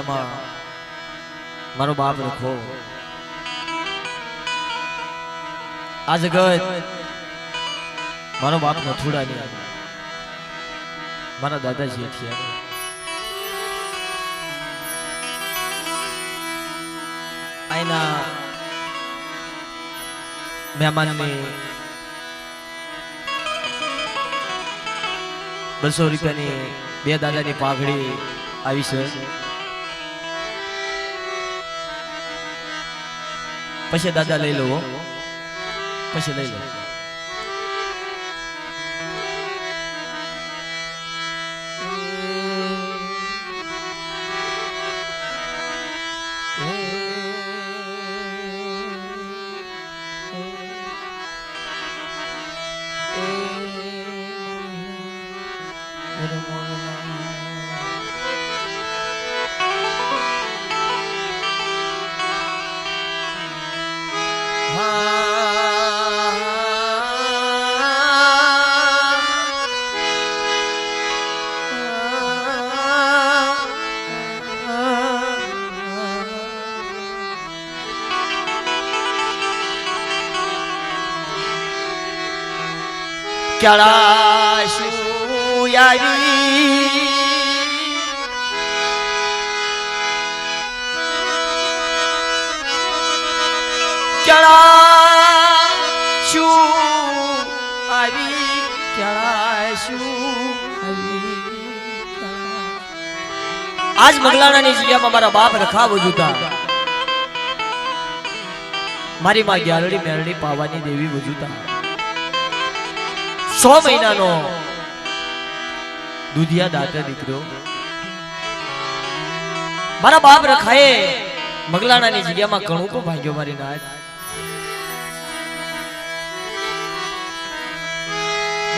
જગ્યામાં મારો બાપ રખો આ જગત મારો બાપ નથુડા ની મારા દાદાજી થયા આઈના મહેમાનને 200 રૂપિયાની બે દાદાની પાઘડી આવી છે પછી દાદા લઈ લો પછી લઈ લો ક્યાળાશું આવી ક્યાળાશું આવી આજ મગલાણાની જગ્યામાં મારા બાપ રખાવ વજુતા મારી માં ગ્યારડી મેરડી પાવાની દેવી વજુતા 100 મહિનાનો દૂધિયા દાતા દીકરો મારા બાપ રખાએ મગલાણાની જગ્યામાં ઘણું કો ભાગ્યો મારી નાથ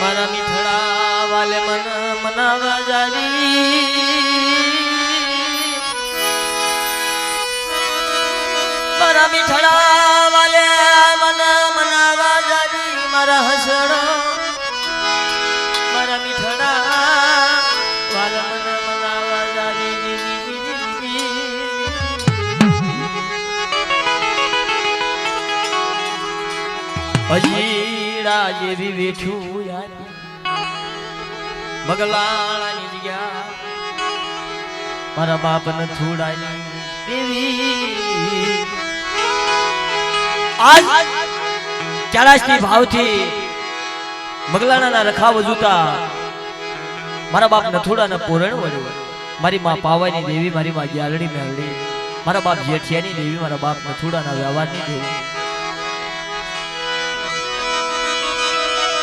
મારા મીઠડા વાલે મન મનાવા જારી મારા મીઠડા વાલે મન મનાવા જારી મારા હસડો હજીડા જેવી વેઠું યાર મગલાણાની જગ્યા મારા બાપ નથુડાની દેવી આજ ચારાસની ભાવથી મગલાણાના રખાવ વજુતા મારા બાપ નથુડાના પોરણ વળ્યું મારી માં પાવાની દેવી મારી માં ગ્યાલડી મેલડી મારા બાપ જેઠિયાની દેવી મારા બાપ નથુડાના વ્યવહારની દેવી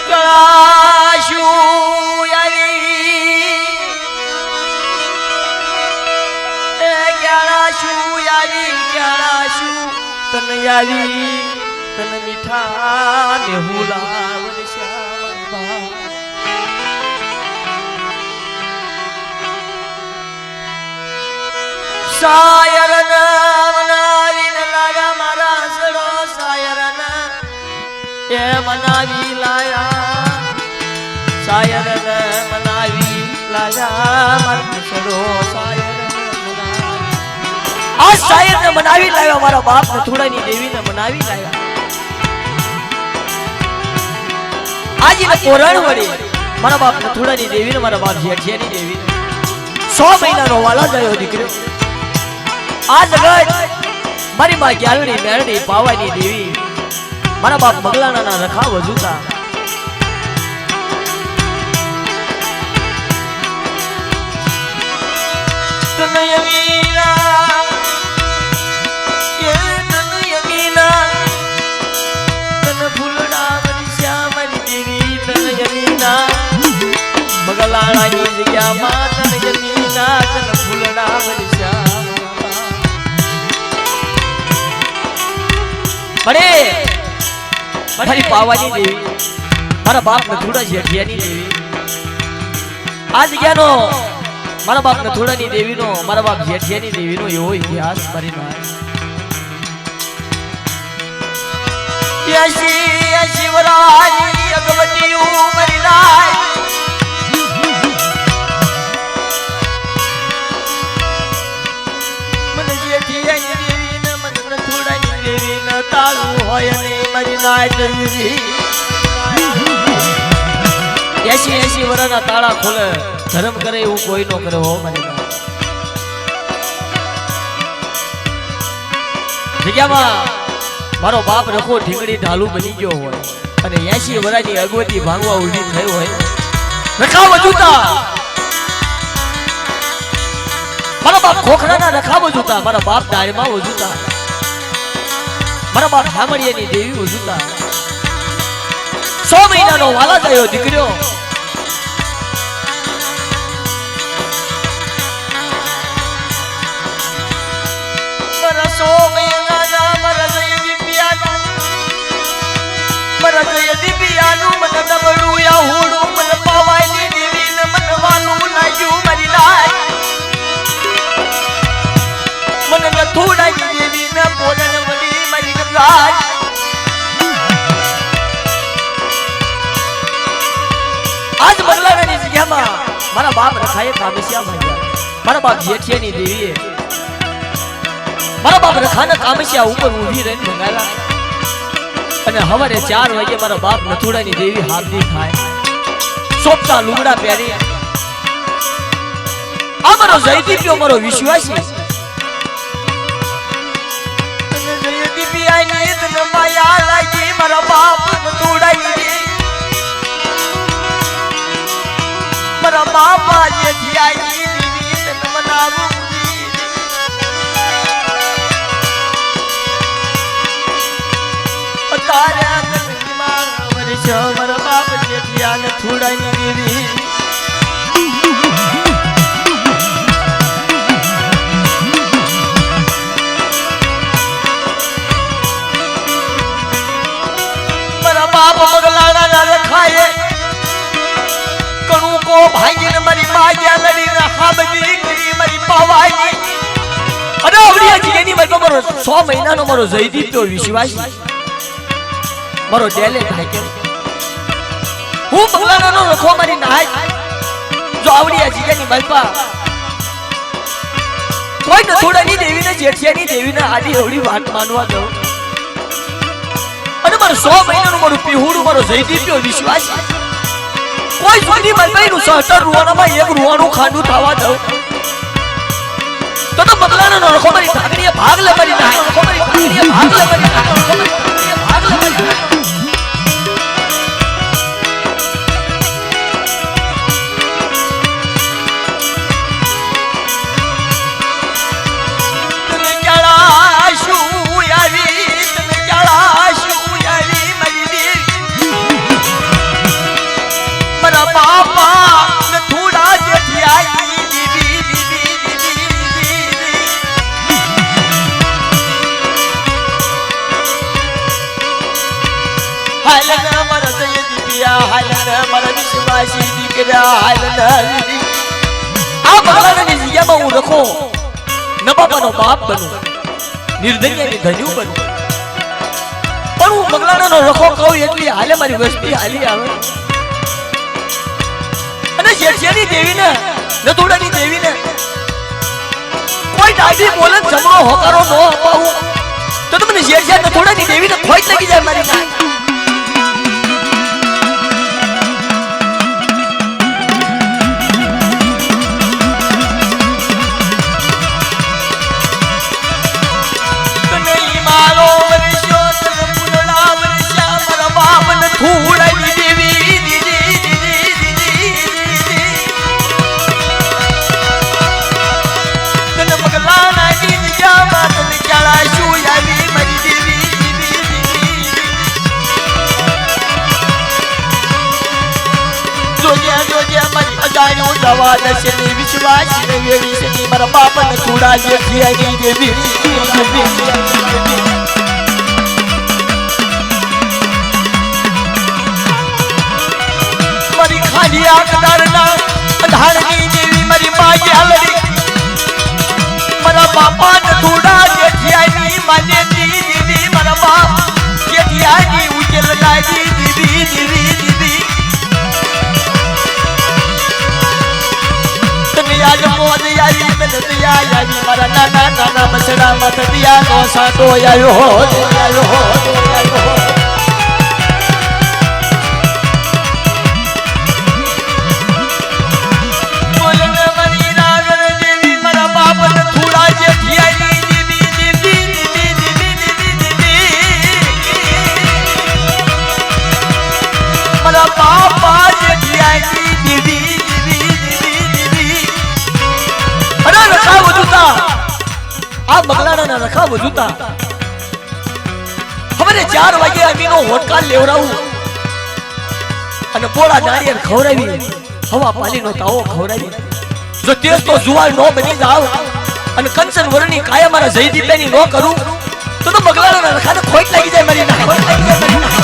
ક્યાળાશું તન આવી તન મીઠા મેહુલા વરસ્યા સાયર મનાવીને લાયા મારા હસડો સાયર એ મનાવી લાયા સાયર મનાવી લાયા મારા હસડો સાયર આ સાયર ને મનાવી લાયા મારા બાપ નથુડાની દેવીને મનાવી લાયા આજે ને પોરણ વળી મારા બાપ નથુડાની દેવીને મારા બાપ જેઠિયાની દેવીને 100 મહિનાનો વાલા ગયો દીકરો આ જગત મારી માં ગ્યાલડી મેરડી પાવાની દેવી મારા બાપ મગલાણાના રખાવ વજુતા મગલાણાની જગ્યામાં તન જમીના તન ફૂલડા વરસ્યા બડે મારી પાવાની દેવી મારા બાપ નથુડા જેઠિયાની દેવી આ જગ્યાનો મારા બાપ નથુડાની દેવીનો મારા બાપ જેઠિયાની દેવીનો એવો ઇતિહાસ મારી નાય યશી શિવરાજી અગવતી ઉમરી નાય નાય જરૂરી 80 વર્ષના તાળા ખોલે ધર્મ કરે એવું કોઈ નો કરે હો મારી જગ્યામાં મારો બાપ રખો ઢીંગડી ઢાલુ બની ગયો હોય અને 80 વર્ષની અગવતી ભાંગવા ઊભી થઈ હોય રખાવ જૂતા મારા બાપ ખોખરાના રખાવ જૂતા મારા બાપ ડાળમાં વજૂતા મારા બાપ હામળિયાની દેવી વજૂતા 100 મહિનાનો વાલા થયો દીકરો મારા 100 મહિનાના મારા જયદી પિયાનું મારા જયદી પિયાનું મને નબળું યાહુડું મને પાવાની દેવી ને મને વાલું લાગ્યું મારી લાય મને નથુડાઈ દેવી ને પોરણ વળી મારી ગબરાજ આજ બદલાવાની જગ્યામાં મારા બાપ રખાએ કામેશિયા ભાગ્યા મારા બાપ જેઠિયાની દેવીએ મારા બાપ રખાના કામેશિયા ઉપર ઊભી રહીને મંગાવ્યા અને હવારે 4 વાગે મારા બાપ નથુડાની દેવી હાથની ખાય સોપતા લુગડા પહેરી આ મારો જયદીપ્યો મારો વિશ્વાસી જયદીપી આની તને માયા લાગી મારા બાપ નથુડાની મારા બાપા જે થિયાઈ દીવી તને મનાવું તારા કદમાં વર્ષ મારા બાપ જે થિયાને થોડાની દેવી મારા બાપ મગલાણા ના રખાય કણું કો ભાઈને મારી માયા લડીને હાબની કરી મારી પાવાઈ અરે આવડિયાજી એની મારી મારો 100 મહિનાનો મારો જયદીપ્યો વિશ્વાસી મારો ટેલેન્ટ હાકે હું બગલાનો રખો મારી નાય જો આવડિયાજી એની માલપા કોઈ ન થોડાની દેવીને જેઠિયાની દેવીને આડી એવડી વાત માનવા દઉં અને મારો 100 મહિનાનો મારું પીહુડું મારો જયદીપ્યો વિશ્વાસી કોઈ સુધી મલબાઈનું સહતર રૂવાનામાં એક રૂવાનું ખાંડું થવા દઉં તો બગલાનો રખો મારી ઢાકણીએ ભાગ લે મારી નાય રખો મારી ઢાકણીએ ભાગ લે મારી નાય રખો મારી ઢાકણીએ ભાગ લે મારી નાય મારા વિશ્વાસી દીકરા આ ભગવાનની જગ્યામાં હું રખો ન બાપાનો બાપ બનું નિર્ધન્યની ધન્યુ બનું પણ હું બગલાણાનો રખો કહું એટલી હાલે મારી વસ્તી હાલી આવે અને જેઠિયાની દેવીને નથુડાની દેવીને કોઈ દાદી બોલે જમણો હોકારો ન અપાવું તો તમને જેઠિયા નથુડાની દેવીને ખોટ લાગી જાય મારી નાય દવા દશની વિશ્વાસી ને વેવી સની મારા બાપને થોડા જેઠિયાની દેવી મારી ખાલી આકદારના અધારની દેવી મારી માજી આલડી મારા બાપાને થોડા જેઠિયાની માને દેવી મારા બાપ જેઠિયાની ઉજલ લાગી દેવી દેવી દેવી आज मोद यारी में दिया यारी मारा नाना नाना बसड़ा मत दिया नो साटो आयो हो વજુતા હવે 4 વાગે અમીનો હોટકા લેવરાવું અને પોળા નારિયેળ ખવરાવી હવા પાલીનો તાવો ખવરાવી જો તેજ તો જુવાળ નો બની જાવ અને કંચન વરની કાયા મારા જયદીપની નો કરું તો બગલાના રખાને ખોટ લાગી જાય મારી ના ખોટ લાગી જાય મારી ના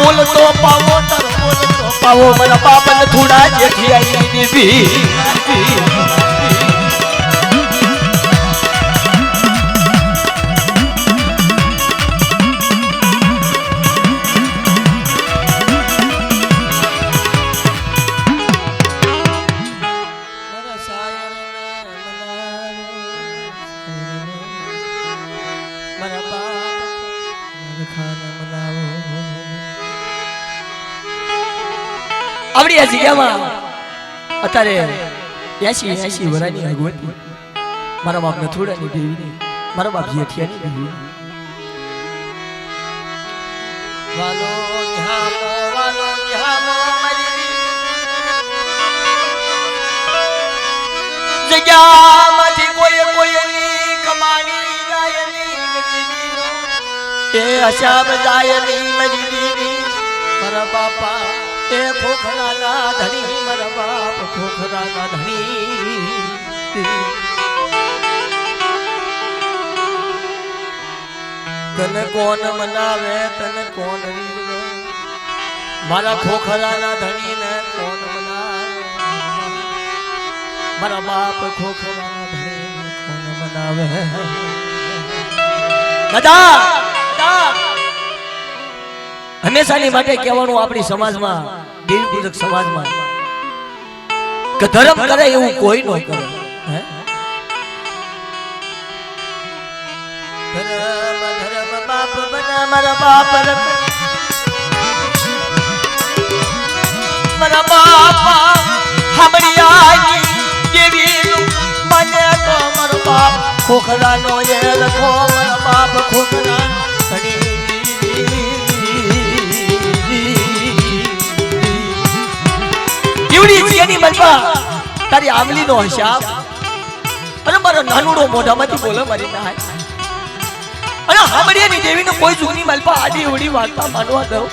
બોલતો પાવો તારો બોલતો પાવો મારા બાપને થોડા જેઠિયાઈ દેવી આવડી આ જગ્યામાં અત્યારે 80 વરાની આગવતી મારા બાપને થોડાની દેવીની મારા બાપ જેઠિયાની દેવી વાલો નિહામો મારી જગ્યામાંથી કોઈની કમાણી જાય નહીં એ અશાબ જાય નહીં મારી દેવી મારા બાપા એ ખોખરાના ધણી મારા બાપ ખોખરાના ધણી તને કોણ મનાવે તને કોણ મારા ખોખરાના ધણીને કોણ મનાવે મારા બાપ ખોખરાના ધણીને કોણ મનાવે દાદા હંમેશાની માટે કહેવાનું આપણી સમાજમાં દેવી પૂજક સમાજમાં કે ધર્મ કરે એવું કોઈ ન કરે ધર્મ બાપ બના મારા બાપ મારા બાપા હમણી આઈ દેવી મને તો મારો બાપ ખોખરાનો એ રખો મારા બાપ ખોખરાનો ઘણી તારી આમલી નો હિસાબ અને મારો નાનુડો મોઢામાંથી બોલે મારી ના અને હામડિયાની દેવીને કોઈ જુગની મલપા આડી ઉડી વાર્તા માનવા દઉં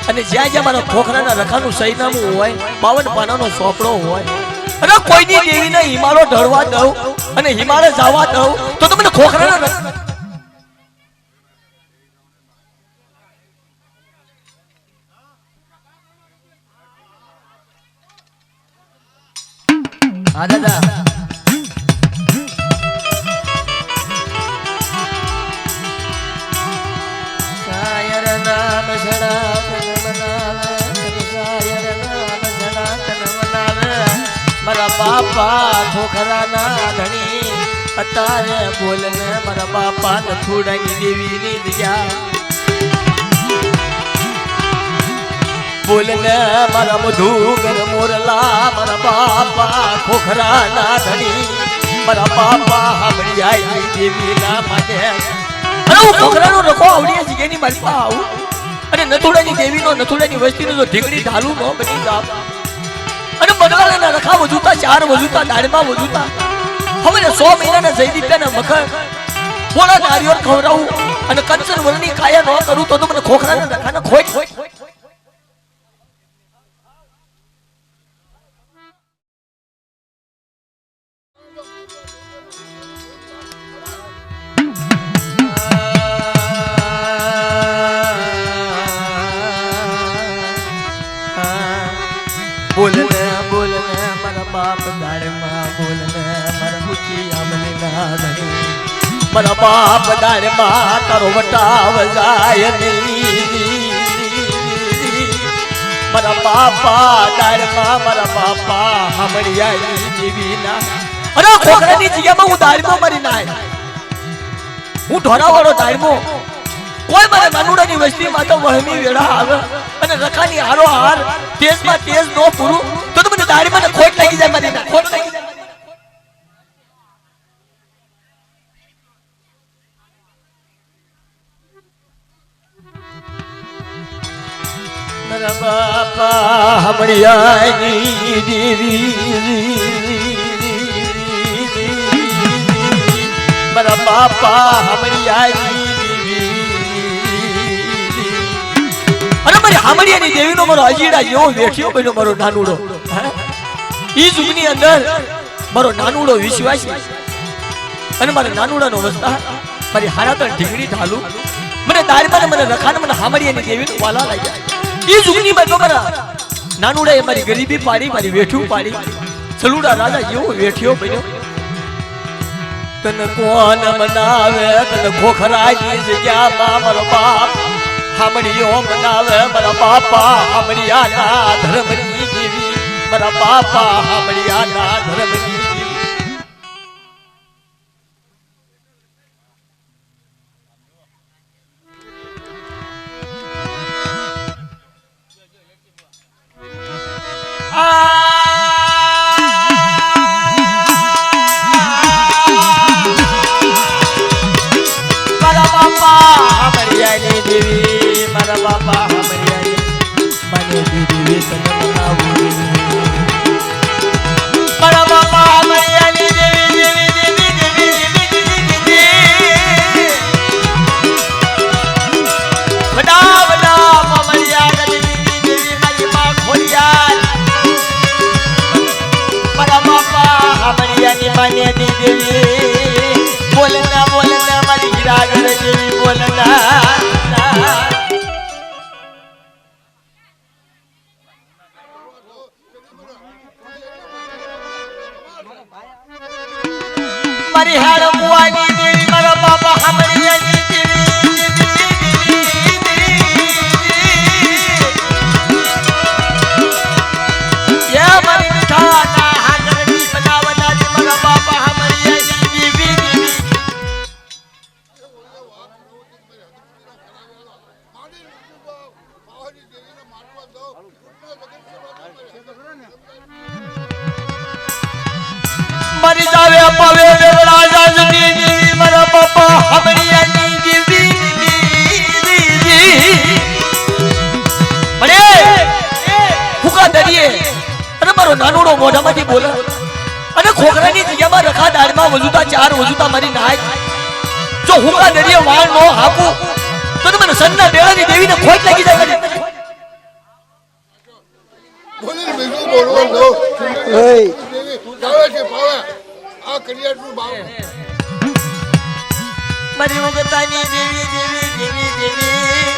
અને જ્યાં જ્યાં મારા ખોખરાના રખાનું સૈનામું હોય 52 પાનાનો સોપડો હોય અને કોઈની દેવીને હિમાળો ઢળવા દઉં અને હિમાળે જવા દઉં તો મને ખોખરાના હા દાદા સાયર નામ સડા તન મનાવે સાયર નામ સડા તન મનાવે મારા બાપા ખોખરાના ધણી અત્યારે બોલને મારા બાપા નથુડાની દેવીની જગ્યા બોલને મારા મધુગર મોરલા મારા બાપા ખોખરાના ધણી મારા બાપા હામડી આઈ દેવીના માટે અરે હું ખોખરાનો રખો આવડી જગ્યાની માલપા આવું અને નથુડાની દેવીનો નથુડાની વસ્તીનો જો ઢીકડી ઢાલું ન બની જાવ અને બગલાના રખા વજુતા 4 વજુતા દાળમાં વજુતા હવે 100 મહિનાના જયદીપના મખર પોળા નારિયેળ ખવરાવું અને કંચન વરની કાયા ન કરું તો મને ખોખરાના રખાને ખોટ બોલને મારા બાપ દાડમાં બોલને મારા મુખી આમલીના ધણી મારા બાપ દાડમાં તારો વટાવ જાય નહીં મારા બાપા દાડમાં મારા બાપા હામડિયાની દેવીના અરે ખોખરાની જગ્યામાં હું દાળમો મારી નાય, હું ઢોરાવાળો દાળમો. કોઈ મને નાનુડાની વસ્તીમાં તો વહમી વેળા આવે અને રખાની હારો હાર તેજમાં તેજ નો પૂરું તો મને દાળીમાં ખોટ લાગી જાય, મારી ખોટ લાગી જાય. મારા બાપા હમણિયાની દેવી, મારા બાપા હમણિયાની હામડિયાની દેવીનો મારો અજીડા જેવો વેઠ્યો બન્યો મારો નાનુડો. ઈ યુગની અંદર મારો નાનુડો વિશ્વાસી અને મારા નાનુડાનો વસ્તા મારી હારાતણ ઢીંગડી ઢાલું મને દારમાં મને રખાને મને હામડિયાની દેવીનો વાલા લાગ્યા. ઈ યુગની માં મારા નાનુડાએ મારી ગરીબી પાડી, મારી વેઠું પાડી, સલુડા રાજા જેવો વેઠ્યો બન્યો. તને કોણ મનાવે તને ખોખરાની જગ્યામાં મારો બાપ હામડિયો મનાવે, મારા બાપા હામડિયાના ધર્મની દેવી, મારા બાપા હામડિયાના ધર્મની દેવી. મારા બાપા હામડિયાની દેવી, મારા બાપા હમરિયાની મને દેવી તને મનાવું, મારા બાપા હમરિયાની દેવી દેવી દેવી દેવી દેવી વડા વડા હમરિયા દેવી દેવી મારી માં ખોડિયાર, મારા બાપા હમરિયાની મને દેવી બોલના બોલના મારી ગિરાગર દેવી બોલના. મારી હાડ મુવાની દેવી, મારા બાપા હમરિયાની દેવી યા મારી મીઠાના હાજરની બનાવના દે, મારા બાપા હમરિયાની દેવી દેવી. મારી જાવે પાવે રાજા જની દેવી, મારા બાપા હમરિયાની દેવી મને ફૂકા દરિયે અને મારો નાનોડો મોઢામાંથી બોલે અને ખોખરાની જગ્યામાં રખા દાળમાં વજુતા ચાર વજુતા મારી નાય. જો ફૂકા દરિયે વાળ નો હાકું તો મને સન્ના બેળાની દેવીને ખોટ લાગી જાય. બોલી બીજું બોલવા દો. મારી ઉગતાની દેવી દેવી દેવી દેવી,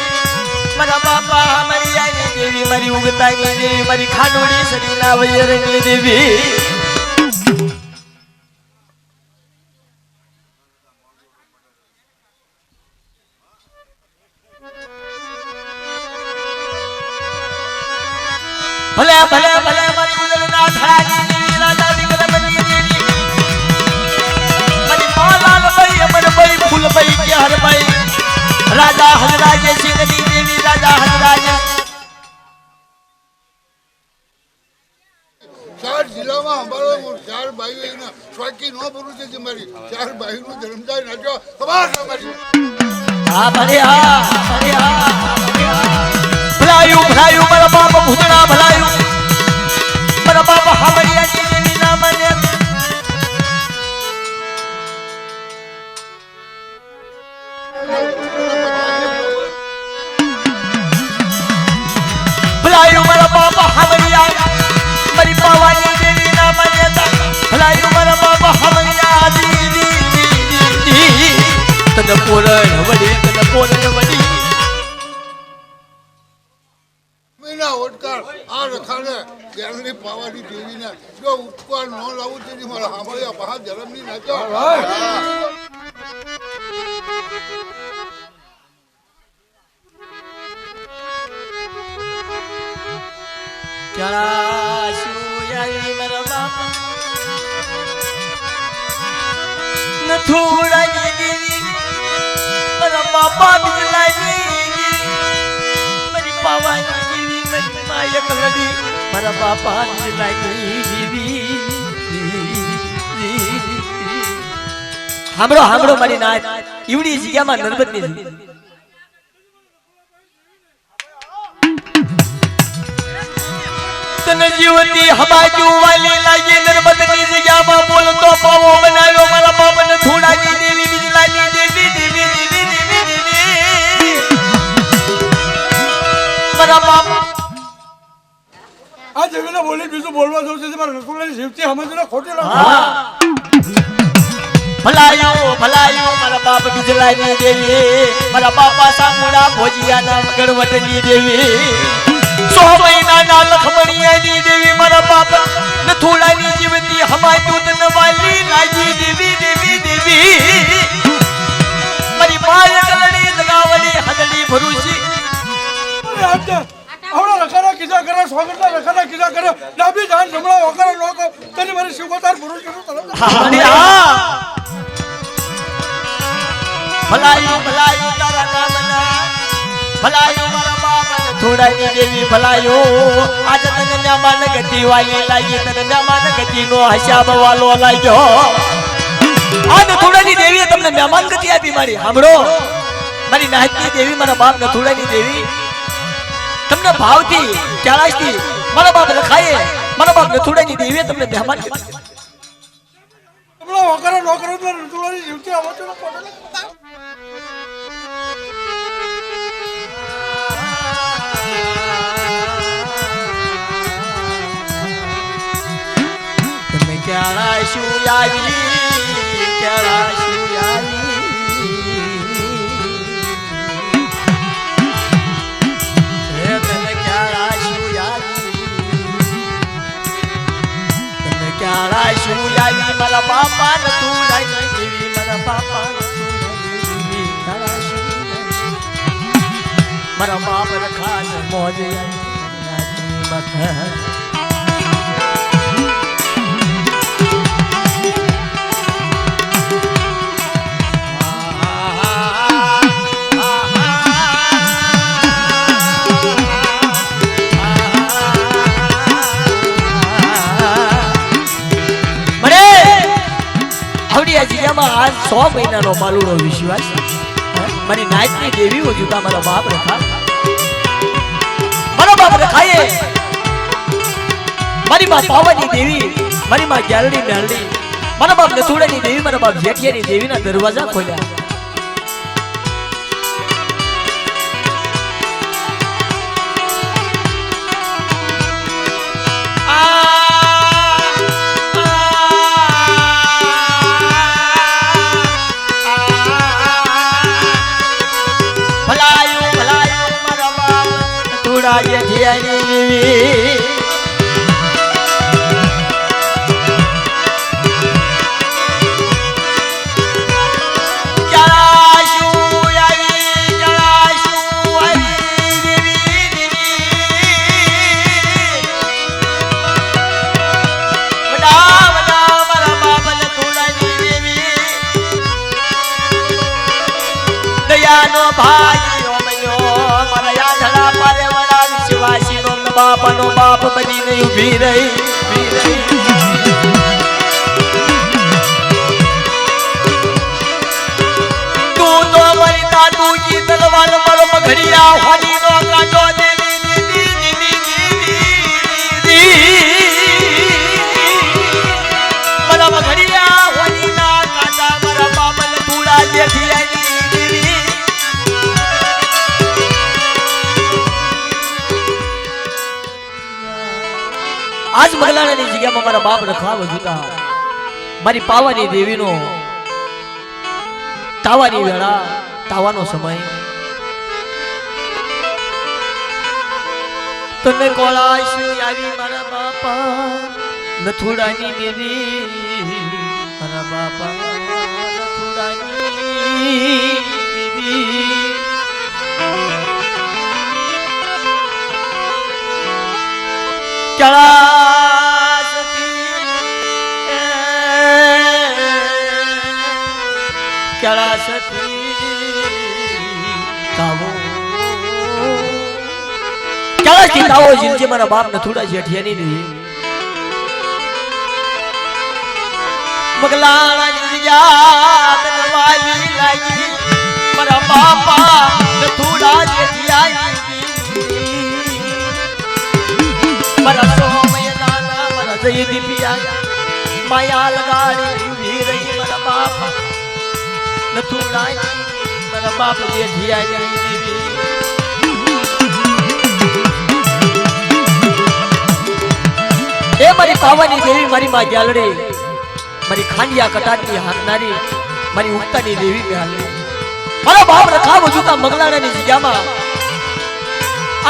મારા બાપા હમરિયાની દેવી, મારી ઉગતાની દેવી, મારી ખાનોડી સરીના વૈરની દેવી. ભલે ભલે ભલે મારી ઉદરના થાળી દેવી, રાજા વિક્રમની દેવી, મારી માલાલભાઈ અમરભાઈ ફૂલભાઈ કે હરભાઈ, રાજા હજરાજે સિંહની દેવી, રાજા હજરાજે. ચાર જિલ્લામાં અમારો ચાર ભાઈઓ સ્વાકી ન પૂરું છે. મારી ચાર ભાઈનું ધર્મદાય નાખ્યો ખબર અમારી. હા ભલે હા ભલે હા ભલાયું ભલાયું મારા બાપ ભૂતણા ભલાયું, મારા બાપ હમરિયાની દેવી ના મને. ભલાયું મારા બાપ હમરિયા, મારી પાવાની દેવી ના મને. ભલાયું મારા બાપ હમરિયા દેવી તને પોરણ વડી, તને પોરણ વડી. આ રખાને ગેરની પાવાની દેવીને જો ઉપકાર ન લાવું તેથી મારા સાંભળ્યા બહાર ધર્મની નાચો. ક્યાં શું મારા બાપા નથુડાની દેવી મારા બાપા બિજલાની મારી પાવાની દેવી મારી માયા કલડી મારા બાપા બિજલાની દેવી હામડો હામડો મારી નાચ ઈવડી જગ્યામાં નર્મદની તને જીવતી હબાજુ વાલી લાગી નર્મદની જગ્યામાં બોલતો પાવો બનાવ્યો મારા બાપને થોડાની દેવી બિજલાની દેવી દેવી દેવી દેવી દેવી મારા બાપ આ જમીને બોલી બીજું બોલવા જવું છે મારા રસોડાની જીવતી સમજને ખોટી લાગે ભલાયો ભલાયો મારા બાપ બિજલાની દેવી મારા બાપા સામુડા ભોજિયાના ગણવટની દેવી 100 મહિનાના લખમણિયાની દેવી મારા બાપ નથુડાની જીવતી હમાય દૂધ વાલી લાગી દેવી દેવી દેવી મારી માયા કલડી દગાવડી હદડી ભરૂસી આવડા રખાના કીધા કરે સ્વાગતના રખાના કીધા કરે ડાબી જાન જમણા વગર લોકો તને મારી શિવતાર પુરુષ કરું તરત ભલાયો ભલાયો તારા નામના ભલાયો મારા બાપ થોડાની દેવી ભલાયો આજ તને ન્યામાન ગતિ વાલી લાગી તને ન્યામાન ગતિનો હિસાબ વાલો લાગ્યો આજ થોડાની દેવીએ તમને ન્યામાન ગતિ આપી મારી સાંભળો મારી નાહતની દેવી મારા બાપ થોડાની દેવી તમને ભાવથી ક્યારાશથી મારા બાપ લખાયે મારા બાપ થોડાની દેવીએ તમને મહેમાન ગતિ જમણા વગર લોકો રસોડાની જીવતી સમજને ખોટી ક્યારાશું આવી ક્યારાશું આવી હે તને ક્યારાશું આવી તને ક્યારાશું આવી મારા બાપા નથુડાની દેવી મારા બાપા નથુડાની ક્યારાશું મારા બાપ રખાન મોજે મત આજ 100 મહિનાનો માલુડો વિશ્વાસ મારી નાચની દેવી વજુતા મારા બાપ રખા મારા બાપ રખાયે મારી માં પાવાની દેવી મારી માં ગ્યાલડી મેલડી મારા બાપ નથુડાની દેવી મારા બાપ જેઠિયાની દેવીના દરવાજા ખોલ્યા બાપનો બાપ બનીને ઊભી રહી તું તો મારી દાદુજી તલવાર મારો મઘડિયા હોલીનો કાંટો મારા મઘડિયા હોલીના કાંટા મારા બાપને થોડા જેથી આજ બગલાણાની જગ્યામાં મારા બાપ રખવા વજુતા મારી પાવાની દેવીનો તાવાની વેળા તાવાનો સમય તને કોળાશું આવી મારા બાપા નથુડાની દેવી મારા બાપા નથુડાની દેવી કળશથી તાવો જીલજે મારા બાપ ને થોડા જેઠિયાની દેવી મગલાણાની યાદ નવાલી લાગી મારા બાપા ને થોડા જેઠિયાની મારા સોમય નાના મારા જયદી પિયા માયા લગાડી ઊભી રહી મારા બાપા ને થોડા મારા બાપ જેઠિયાની દેવી એ મારી પાવાની દેવી મારી માં ગ્યાલડે મારી ખાંડિયા કટાટની હાકનારી મારી ઉગતાની દેવી બેહાલડી મારા બાપ રખાવ જુતા મગલાણાની જગ્યામાં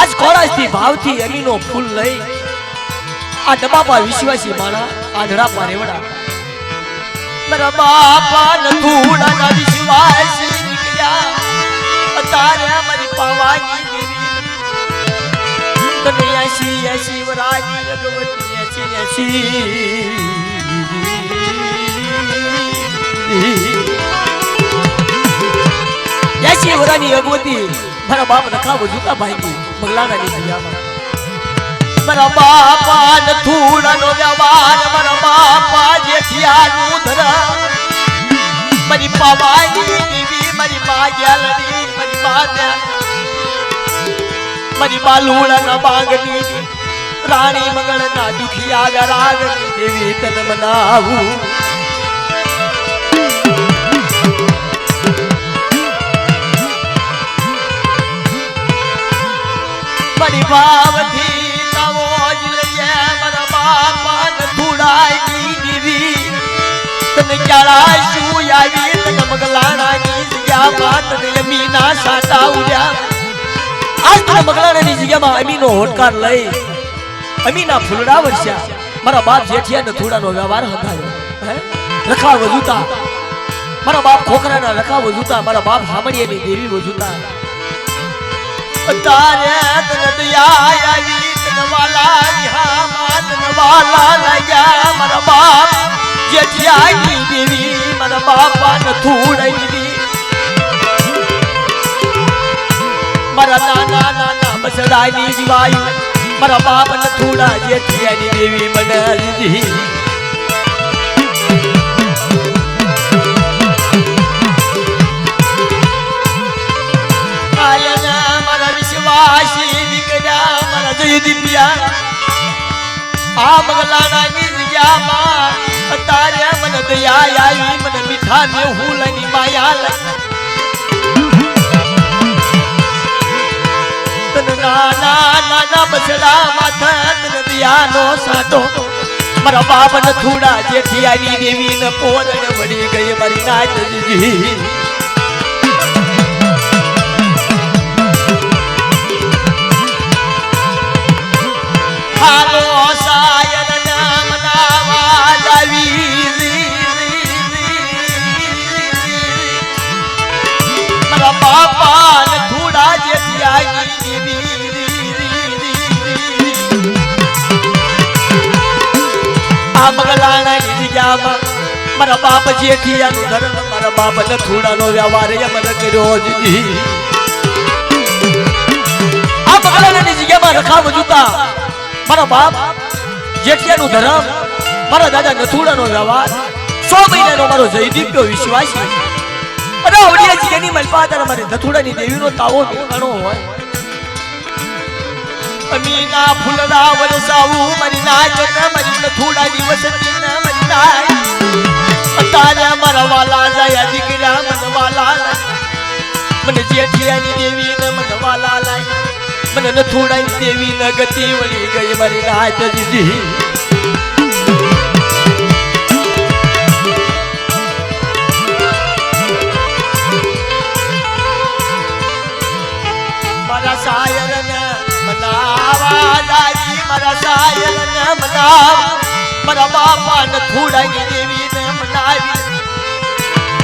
આજ કોળાસથી ભાવથી અમીનો ફૂલ લઈ આ ડબાપા વિશ્વાસી માણા આઢળાપા રેવડા મારા બાપા નથુડાના વિશ્વાસી નીકળ્યા તારે મારી પાવાની દેવી તને આશી વરાજી ભગવતી આશી વરાની ભગવતી મારા બાપ રખાવો જૂતા ભાઈ મગલાણાની જગ્યામાં મારા બાપા નથુડાનો વ્યવહાર મારા બાપા જેઠિયાનું ધરા મારી પાવાની દેવી મારી મા ગ્યાલડી મારી માતા મારી બાલુડાના બાંગની રાણી મંગળના દુખિયા રાગની દેવી તન મનાવું મારી ભાવથી તવો જ લઈએ મારા બાપા નથુડાની દેવી તને ક્યારા શું આવી તને મગલાણાની જગ્યામાં તને અમીના સાટા ઉડ્યા આજ તને મગલાણાની જગ્યામાં અમીનો હોટકાર લઈ અમીના ફૂલડા વર્ષ્યા મારા બાપ જેઠિયા નથુડાનો વ્યવહાર હંધાયો રખા વજુતા મારા બાપ ખોખરાના રખા વજુતા મારા બાપ હામડિયાની દેવી વજુતા તારે તને દયા આવી તને વાલા રિહા તને વાલા લાગ્યા મારા બાપ જેઠિયાની દેવી મારા બાપા નથુડાની દેવી મારા નાના નાના બસડાની જીવાઈ મારા બાપ નથુડા જેઠિયાની દેવી મને લીધી આયના મારા વિશ્વાસી નીકળ્યા મારા જયદી પિયા આ મગલાણાની જગ્યામાં તારે મને દયા આવી મને મીઠા ને હુલની માયા લઈ તને નાના નાના બસડા માથા તને દયાનો સાટો મારા બાપ નથુડા જેઠિયાની દેવી ને પોરણ વળી ગઈ મારી નાચજી હાલો સાયર નામ નાવા જાવી મારા બાપા નથુડા જેઠિયાની મગલાણાની જગ્યામાં મારા બાપ જેઠિયાનું ધર્મ મારા બાપ નથુડાનો વ્યવહાર મને કર્યો જ આ મગલાણાની જગ્યામાં રખાવ જૂતા મારા બાપ જેઠિયાનું ધર્મ મારા દાદા નથુડાનો વ્યવહાર 100 મહિનાનો મારો જયદીપ્યો વિશ્વાસી અને આવડિયા જીની મલપાતા મારી નથુડાની દેવીનો તાવો નીકળો હોય અમીના ફૂલડા વરસાવું મારી નાચ મારી નથુડાની વસતી ના મારી નાચ તારે મારા વાલા જાય દીકરા મને વાલા મને જેઠિયાની દેવી ને મને વાલા લાય મને નથુડાની દેવી ને ગતિ વળી ગઈ મારી નાચ દીદી મારા સાયર મનાવા દાદી મારા સાયલ ને મનાવ મારા બાપા નથુડાની દેવી ને મનાવી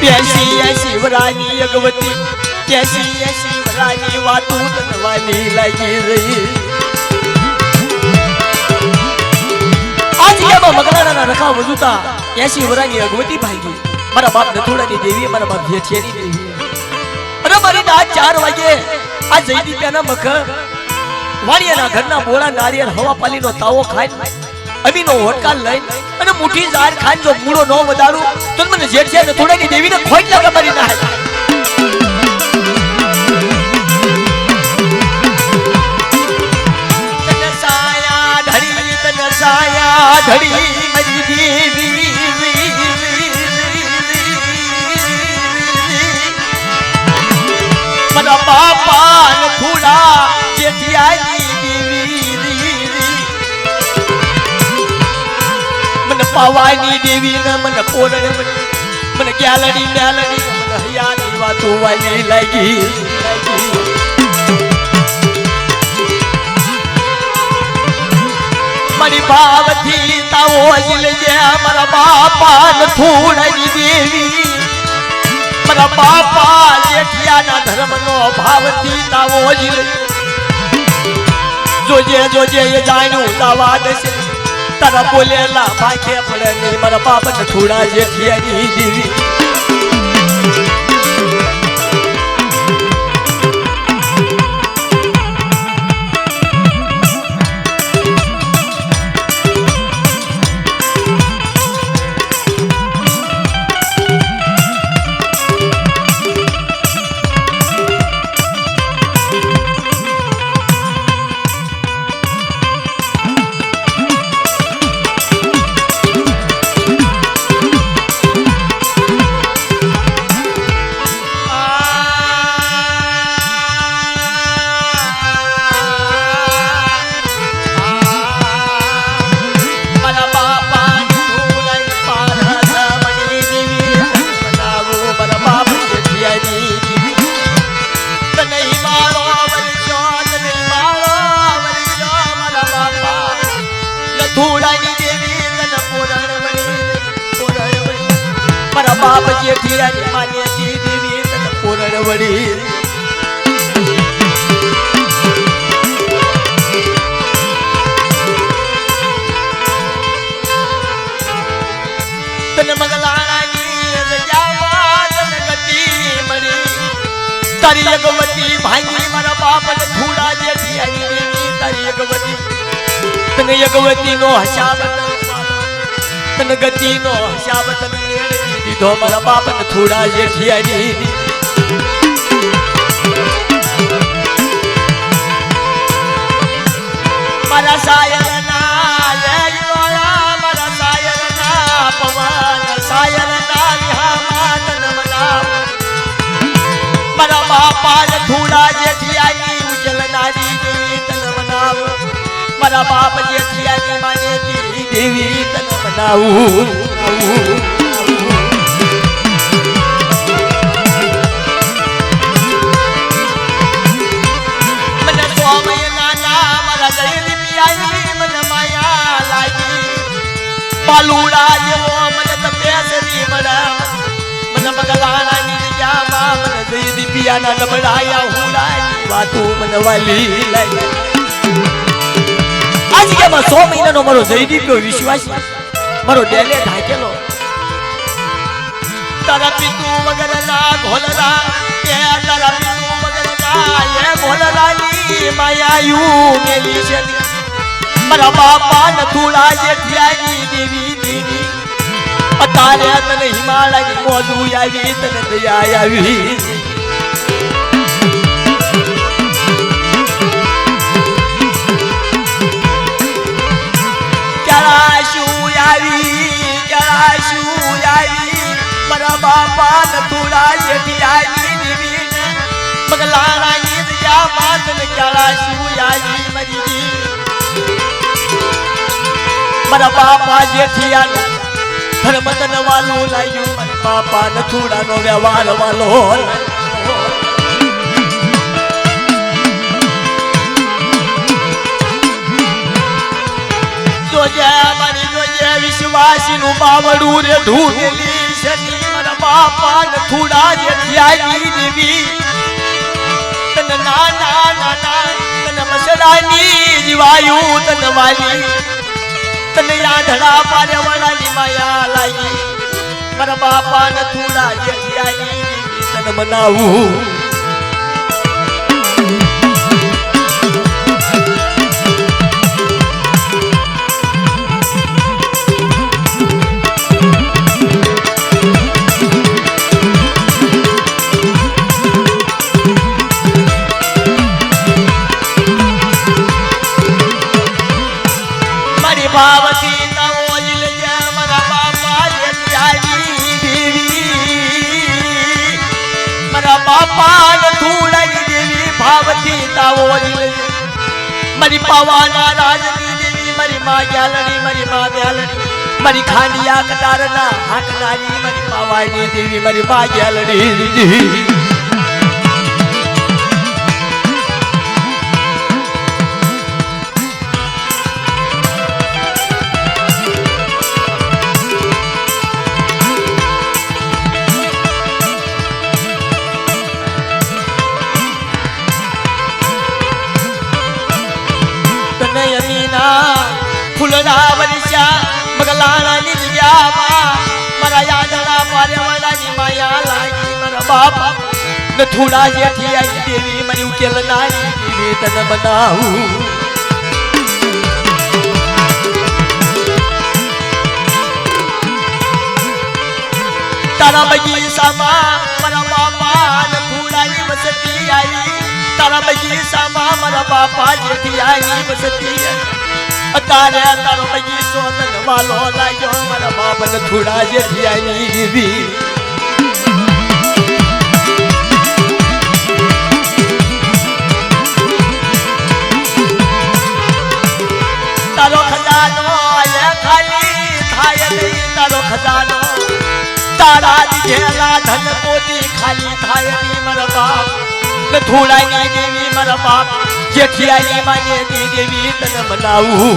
80 વરાની અગવતી 80 વરાની વાતું તનવાની લાગી રહી આજ કેમાં મગલાણાના રખા વજુતા 80 વરાની અગવતી ભાગી મારા બાપ નથુડાની દેવી મારા બાપ જેઠિયાની દેવી અરે મારી રાત 4 વાગે આ જયદીપ્યાના મખ વાણિયાના ઘરના બોળા નારિયેળ હવા પાલીનો તાવો ખાઈ અમીનો હોટકા લઈ અને મુઠી ઝાડ ખાઈ જો મૂળો ન વધારું તો મને જેઠ છે ને થોડાની દેવીને ખોટ લાગે મારી ના સાયા ધડી મરી દેવી મરા બાપા ન થોડા જેઠિયાની દેવી મને પાવાની દેવી ને મને પોરણે મને ગ્યાલડી મ્યાલડી મને હૈયાની વાતો વાલી લાગી મારી ભાવથી તાવો જલજે મારા બાપા ન થોડાની દેવી મારા બાપા જેઠિયાના ધર્મનો ભાવથી તાવો જલજે જોજે જોજે એ જાણ્યું દાવા દશે તારા બોલેલા ભાખે પડે નહીં મારા બાપા ન થોડા જેઠિયાની દેવી બાપ જેઠિયાની માન્યતી દેવી તને પૂરણ વળી તને મગલાણાની જગ્યામાં તને ગતિ મળી તારી અગવતી ભાઈ મારા બાપને થોડા જેઠિયાની દેવી તારી અગવતી તને અગવતી નો હસાબ તને ગતિ નો હસાબ તને દીધો મારા બાપને થોડા જેઠિયાની મારા સાયરના મારા સાયરના પવન સાયરના વિહામાં તને મનાવ મારા બાપાને થોડા જેઠિયાની ઉજલનારી દેવી તને મનાવ મારા બાપ જેઠિયાની માનેતી દેવી તને મનાવું પાલુડા જેવો મને તપેસરી મળા મને મગલાણાની જગ્યામાં મને જઈ પિયાના નબળાયા હુડાની વાતો મને વાલી લાગી આ જગ્યામાં 100 મહિનાનો મારો જયદીપ્યો વિશ્વાસી મારો ડેલે ઢાકેલો તારા પિતુ વગરના ઘોલરા કે તારા પિતુ વગરના એ ઘોલરાની માયાયુ મેલી છે મારા બાપા ન થોડા જેઠિયાની દેવી દેવી અતારે તને હિમાલયની મોજુ આવી તને દયા આવી ક્યાશું આવી મારા બાપા ન થોડા જેઠિયાની દેવી મગલાણાની જગ્યામાં તને ક્યાશું આવી મરી મારા બાપા જેઠિયાનો ધર્મ તને વાલું લાગ્યું મારા બાપા ન થોડાનો વ્યવહાર વાલો જોજે મારી જોજે વિશ્વાસીનું બાવડું રે ધૂળેલી શની મારા બાપા ન થોડા જેઠિયાની દેવી તને નાના નાના તને મસડાની જીવાયું તને વાલી તને યાદડા પારવાળાની માયા લાગી મારા બાપા ને થોડા જેઠિયાની તને મનાવું भावती नवोजिल जय मरा बापा जतियाली देवी मरा बापा नथुड़ानी देवी भावती नवोजिल मरी पवाना राजनी देवी मरी माँ ग्यालनी मरी माँ ब्यालनी मरी खांडिया कटारना हाकनारी मरी पवानी देवी मरी माँ ग्यालनी देवी यमीना फुलना वर्षा मगलाना निजया मरा यादना पार्यवना नी माया लागी मरा बाप नथुड़ा जेठिया देवी मरी उकेलना देवी तन बनाऊ तारा बगी सामा मरा बापा नथुड़ा नी बसती आई तारा बगी सामा मरा बापा जेठियानी बसती अतारे तारो बगी सोतन वालो लायो मरा बाप नथुड़ा जेठियानी भी तारो खजानो ये खाली थाय नहीं तारो खजानो तारा दिखेला धन कोटी खाली थाय नहीं मरा बाप नथुड़ानी देवी मरा बाप जेठियानी माने देवी तन मनाऊ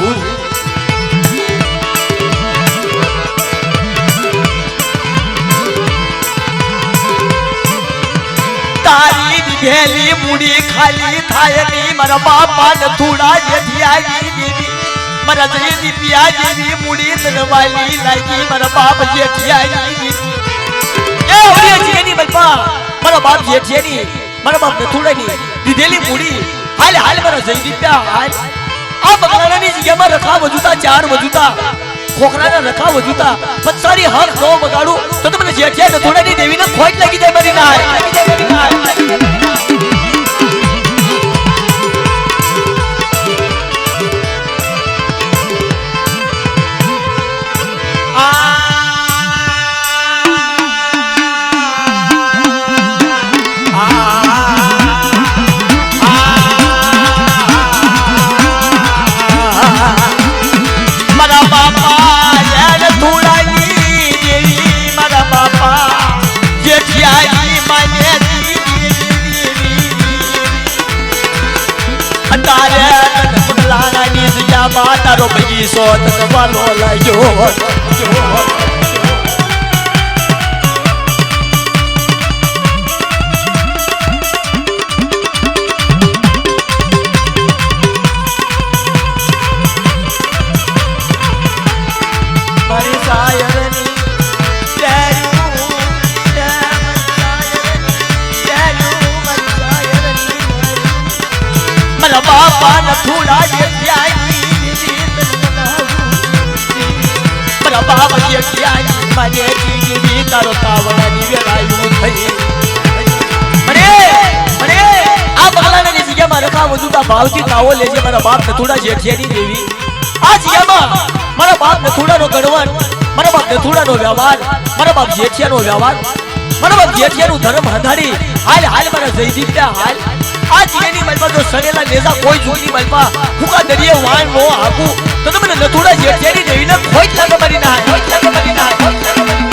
तारी दिखेली मुड़ी खाली थायनी मरा बापा नथुड़ा जेठियानी देवी मरा जयदी पिया देवी मुड़ी तन वाली लागी मरा बाप जेठियानी देवी ए होरी जेनी बलपा मरा बाप जेठियानी मरा बाप नथुड़ानी दिदेली मुड़ी हाल हाल मरा जयदी पिया हाल अब बगलानी जगह में रखा वजूता चार वजूता खोखराना रखा वजूता पत्सारी हर दो बगाड़ू तो तुमने जेठिया नथुड़ानी देवी ने खोज लगी जाए मेरी ना तारो बगी सोतन वालो लायो मरी सायरनी मरा बापा नथुड़ा जेठियानी बाबा जेठियानी माने देवी तारो कावड़ा निवेरायु थई मरे मरे आ बगलाना ने जगह में रखा वजूता भावती ताओ लेजे मारा बाप नथुड़ा जेठियानी देवी आ जगह में मारा बाप नथुड़ा नो गणवन मारा बाप नथुड़ा नो व्यवहार मारा बाप जेठिया नो व्यवहार मारा बाप जेठिया नो धर्म हंधारी हाल हाल मारा जयदी पिया हाल आज येनी मलपा जो सनेला नेजा कोई जोनी मलपा हुका दरिये वान नो आकू तो तुमने नथुड़ा जेठियानी देवी ने खोज लगा मरी ना खोज लगा मरी ना खोज लगा मरी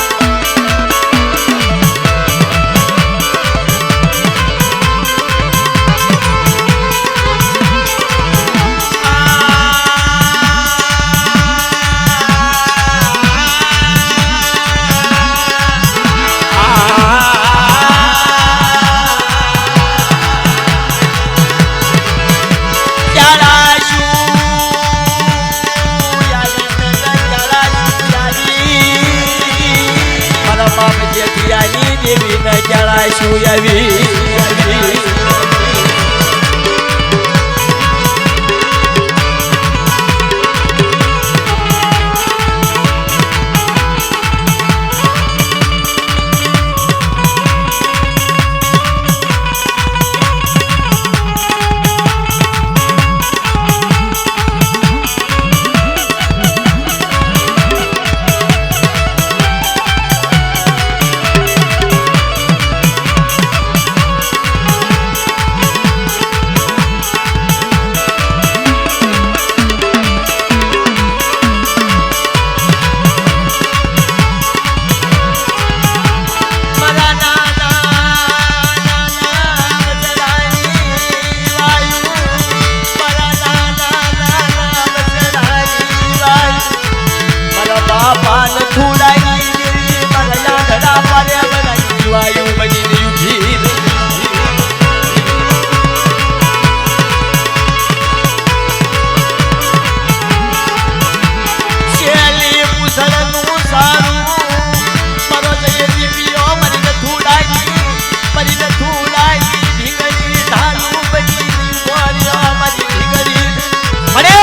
અને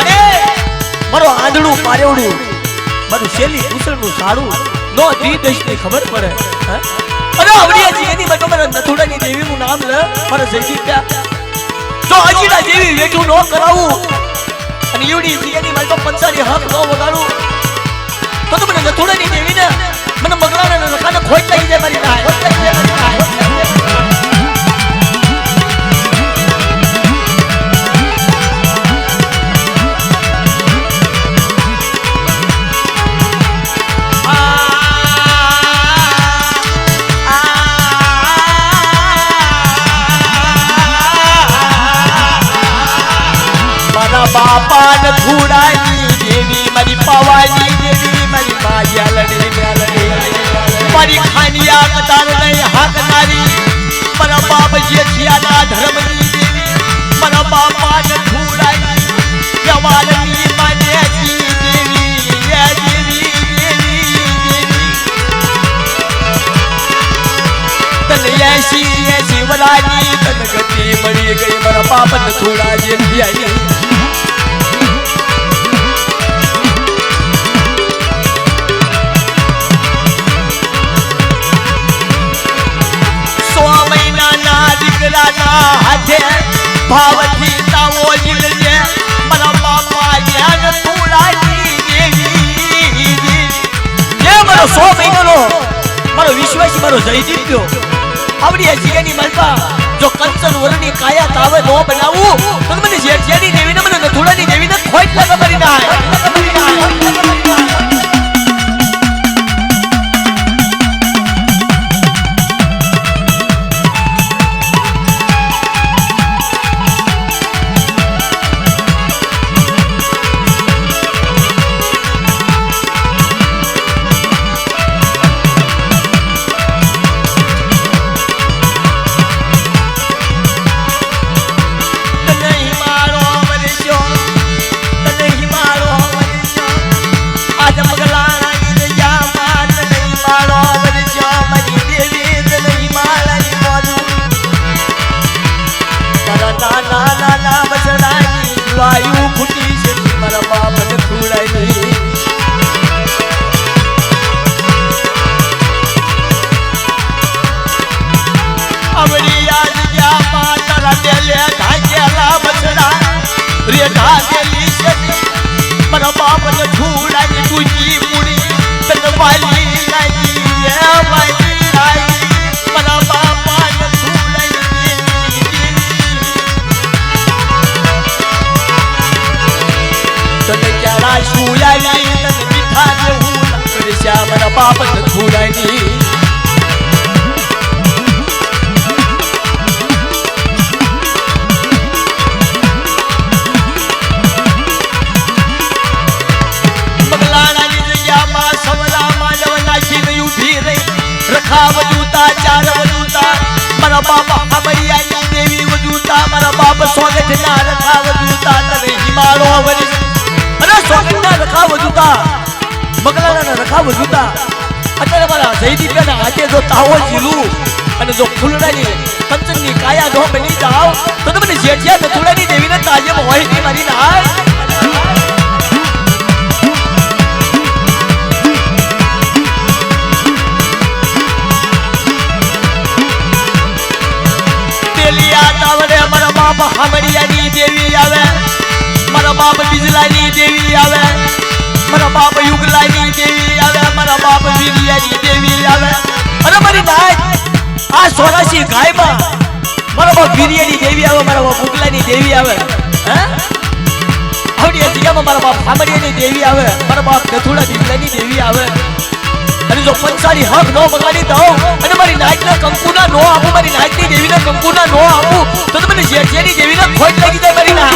અને મારો આંધળું પારેવડું મારું શેલી કુસળનું સારું નો દી દેશની ખબર પડે હે અને આવડિયાજી એની માટે મારા નથુડાની દેવીનું નામ લે મારા જયજી ત્યાં જો અજીડા જેવી વેઠું નો કરાવું અને ઈવડી જીની માટે પંચારી હક નો વગાડું તો મને નથુડાની દેવીને મને મગલાના નખાને ખોટ લાગી જાય મારી ના ખોટ લાગી જાય મારી ના બાપા નથુડાની દેવી મારી પાવાની દેવી મારી માયાલડી મ્યાલડી મારી ખાનિયા કતાર નહીં હાકનારી મારા બાપ જેઠિયાના ધર્મની દેવી મારા બાપા નથુડાની જવાલની માનેતી દેવી એ દેવી દેવી દેવી તને એસી વલાની તન ગતિ મળી ગઈ મારા બાપ નથુડા જેઠિયાની હાથે ભાવથી તાવો જીલજે મારા બાપા જ્ઞાન તુલાની દેવી જે મારો 100 મહિનાનો મારો વિશ્વાસી મારો જયદીપ ગયો આવડી જીગની મલપા જો કંચન વરની કાયા તાવે નો બનાવું તો મને જેઠિયાની દેવીને મને નથુડાની દેવીને ખોટ લાગે કરી ના વાયુ ફૂટી છે મારા બાપ નથુડાની અમરી યાદ ગયા પાતરા દેલે ધાકેલા બસડા રે ધાકેલી છે મારા બાપ નથુડાની કુજી પૂરી તન વાલી લાગી એ વાલી લાગી મારા બાપા તને ક્યારા શુલાવી તને મીઠા જેવું કરશ્યા મારા બાપ નથુડાની બગલાણાની જગ્યામાં સવલા માનવ નાખીને ઊભી રહી રખા વજુતા ચાર વજુતા મારા બાપા ખબરિયાની દેવી વજુતા મારા બાપ સ્વાગતના રખા વજુતા તને હિમાળો વરી સોગંદના રખા વજુતા બગલાના રખા વજુતા અત્યારે મારા જયદીપના હાથે જો તાવો જીલું અને જો ફૂલડાની કંચનની કાયા જો બની જાવ તો તમને જેઠિયા નથુડાની દેવીને તાજેમ હોય ની મારી ના તેલિયા તાવરે મારા બાપ હામડિયાની દેવી આવે મારા બાપ બિજલાની દેવી આવે મારા બાપ યુગલાની દેવી આવે મારા બાપ વીરિયાની દેવી આવે અને મારી નાય આ 84 ગાયમાં મારા બાપ વીરિયાની દેવી આવે મારા બાપ યુગલાની દેવી આવે હે આવડી જગ્યામાં મારા બાપ હામડિયાની દેવી આવે મારા બાપ નથુડા બિજલાની દેવી આવે અને જો પંચારી હક નો બગાડી દઉં અને મારી નાયકના કંકુના નો આપું મારી નાયકની દેવીના કંકુના નો આપું તો મને જેઠિયાની દેવીને ખોટ લાગી જાય મારી ના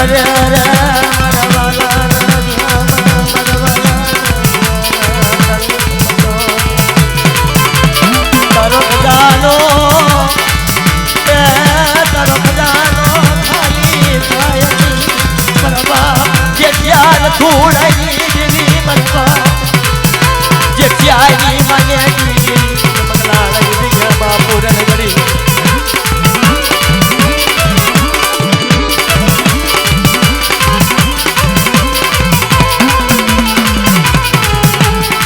અરે થોડાની દેવી મનપા જેઠિયાની માન્યાની દેવી મંગલાની દિગમાં પૂરણ વળી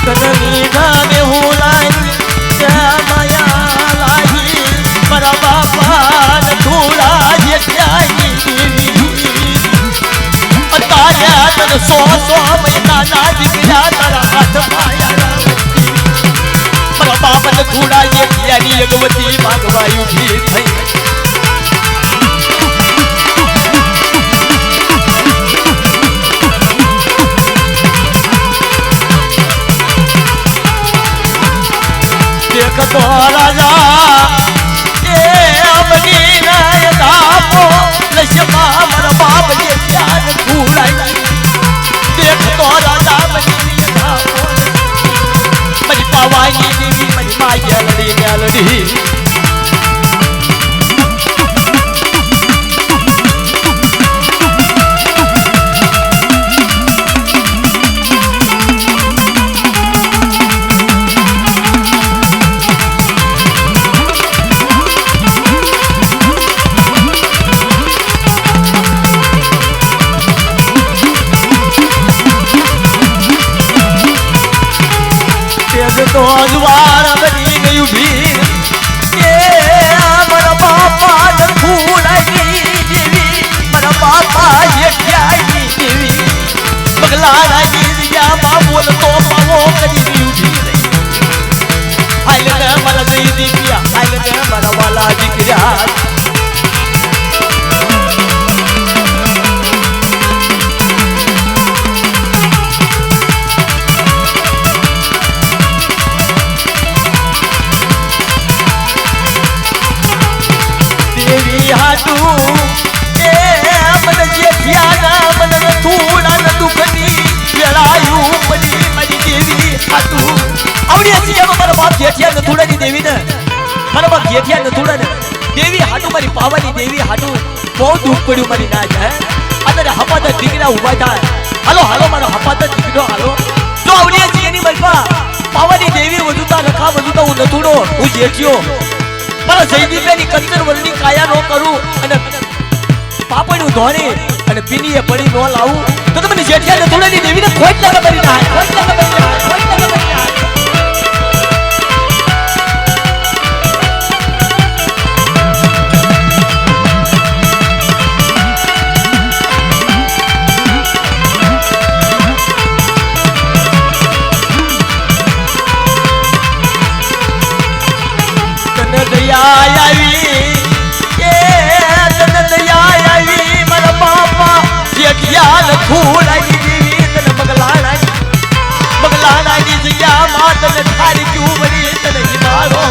કનની નામે હું લાઈ ત્યાં માયા લાઈ મારા બાપા થોડા જેઠિયાની દેવી તાર્યા તન સો મહિના ના દીકરા તારા હાથ પાયા મારા બાપને થોડા જેઠિયાની અગવતી માગવા ઉઠી થઈ દેખતો રાજા એ અમની નાય દાપો લક્ષ્મા મારા બાપ જે ત્યાં થોડાઈ દેખતો રાજા અમની દાપો મારી પાવાની દેવી મારી માય લડી તો દ્વાર બની ગયું ભીર કે મારા બાપા નખુડાની દેવી મારા બાપા જેઠિયાની દેવી બગલાની દિયામાં બોલતો પાવો કરી ઉઠી હાલ ને મારા જઈ દીકરા હાલ ને મારા વાલા દીકરા હાટુ એ મન જેઠિયાના મન થોડા દુખની વેળાયું પડી મારી દેવી હાટુ આવડી હતી મારા બાપ જેઠિયા થોડાની દેવી ને મારા બાપ જેઠિયા થોડા ને દેવી હાટુ મારી પાવાની દેવી હાટુ બહુ દુઃખ પડ્યું મારી ના જાય અત્યારે હપાતા દીકરા ઉભા થાય હાલો હાલો મારો હપાતા દીકરો હાલો જો આવડી હતી એની મલપા પાવાની દેવી વધુતા રખા વધુતા હું નથુડો હું જેઠિયો મારા જયદીપની કંચર વરની કાયા નો કરું અને પાપડનું ધોણી અને પીનીએ પડી નો લાવું તો તમને જેઠિયાને થોડાની દેવીને ખોટ લાગે કરી ના ખોટ લાગે કરી ના ખોટ લાગે કરી ના આવી એ તન દયા આવી મારા બાપા જેઠિયા થોડાની દેવી તન બગલાણાની જગ્યા માં તને ઠારી ક્યું બની તને હિમારો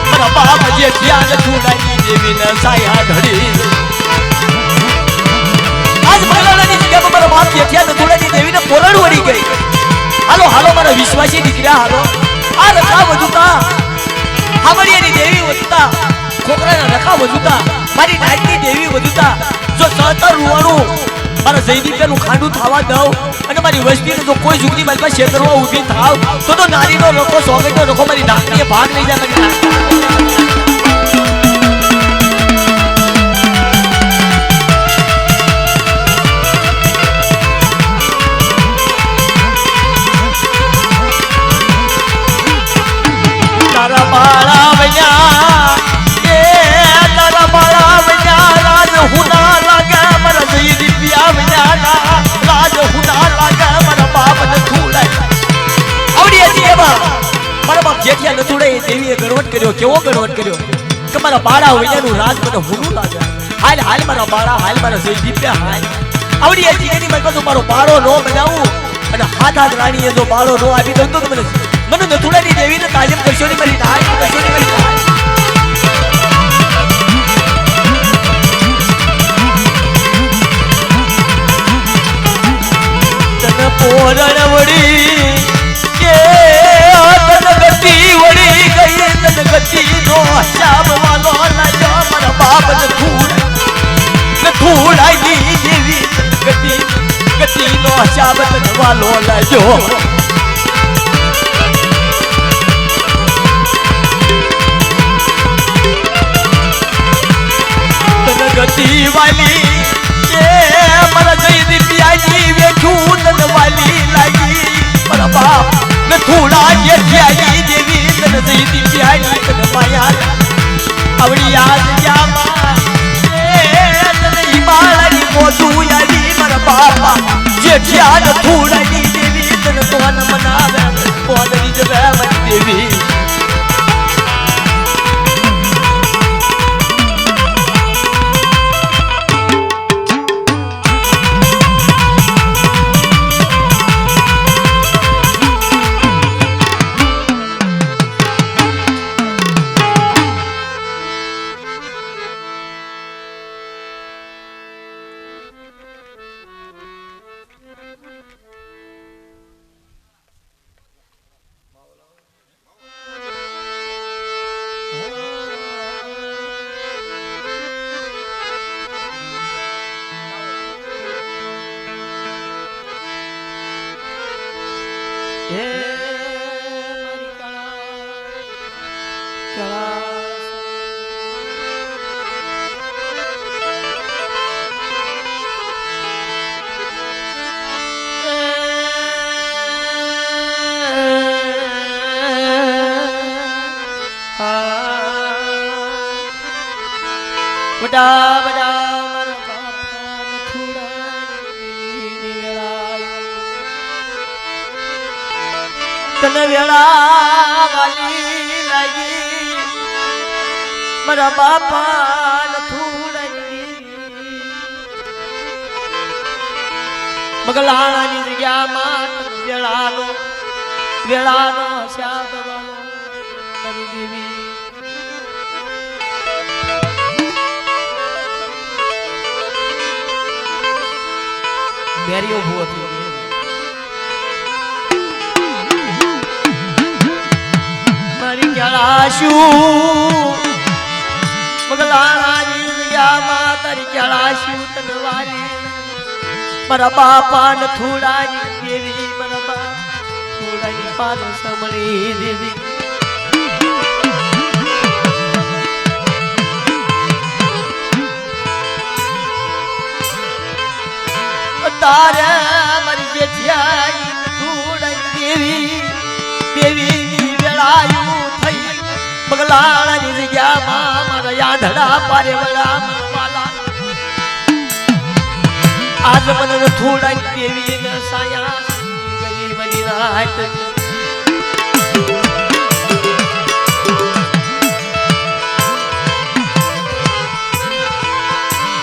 મારા બાપા જેઠિયા થોડાની દેવી ને સાયા ધડી આજ બગલાણાની જગ્યા પર મારા બાપ જેઠિયા થોડાની દેવી ને પોરણ વળી ગઈ હાલો હાલો મારા વિશ્વાસી દીકરા હાલો આ રખા વધુતા હામડિયાની દેવી વધુતા ખોકરાના રખા વધુતા મારી નાયકની દેવી વધુતા જો સહતર રૂવાણું મારા જયદીપનું ખાંડું થવા દઉં અને મારી વસ્તીને જો કોઈ જુગની મારી પાસે ક્ષેત્રમાં ઊભી થાવ તો નારીનો રખો સોગટનો રખો મારી નાકની ભાગ લઈ જાય મારી તારા બાળા વૈયા એ તારા બાળા વૈયા રાજ હુના લાગે મારા જયદીપિયા વૈયા રાજ હુના લાગે મારા બાપને થોડાય આવડી હતી એમાં મારા બાપ જેઠિયા નથુડાએ દેવીએ ગણવટ કર્યો કેવો ગણવટ કર્યો કે મારા બાળા વૈયાનું રાજ મને હુનું લાગે હાલ હાલ મારા બાળા હાલ મારા જયદીપિયા હાલ આવડી હતી એની મતલબ મારો બાળો નો બનાવું અને હાથ હાથ રાણીએ જો બાળો નો આપી દઉં તો મને નથુડાની દેવીને તાલીમ કરશો ની મારી નાય કરશો ની મારી નાય તન પોરણ વળી કે તન ગતિ વળી ગઈ તન ગતિ નો હિસાબ વાલો લાજો મારા બાપ ને થોડાઈ દેવી ગતિ ધૂળની નો શાબત વાલો લાજો ગતિ વાલી એ મારા જઈ પિયાજી વેઠું તન વાલી લાગી મારા બાપ ને થોડા જે થયાઈ દેવી તન જઈ પિયાજી તન માયા આવડી યાદ જામા એ તન હિમાલય મોજું યાદી મારા બાપા જે થયા થોડાની દેવી તન કોન મનાવે કોનની જવે મારી દેવી બડા બડા મારા બાપા તને વેળા વાલી લાગી મારા બાપા મગલાણાની જગ્યામાં વેળાનો શાબ વાલો મારી દેવી મેરીઓ ભૂ હતી મારી ક્યાળાશું મગલાણાની જગ્યામાં તારી ક્યાળાશું તનવાલી મારા બાપા ને થોડાની દેવી મારા બાપ થોડાની પાનો સમણી દેવી તારે મારી જેઠિયાઈ થોડાની દેવી દેવીની વેળાયું થઈ બગલાણાની જગ્યામાં મારા યાદડા પારે વળામાં વાલા આજ મને થોડા દેવી ને સાયા ગઈ મની રાત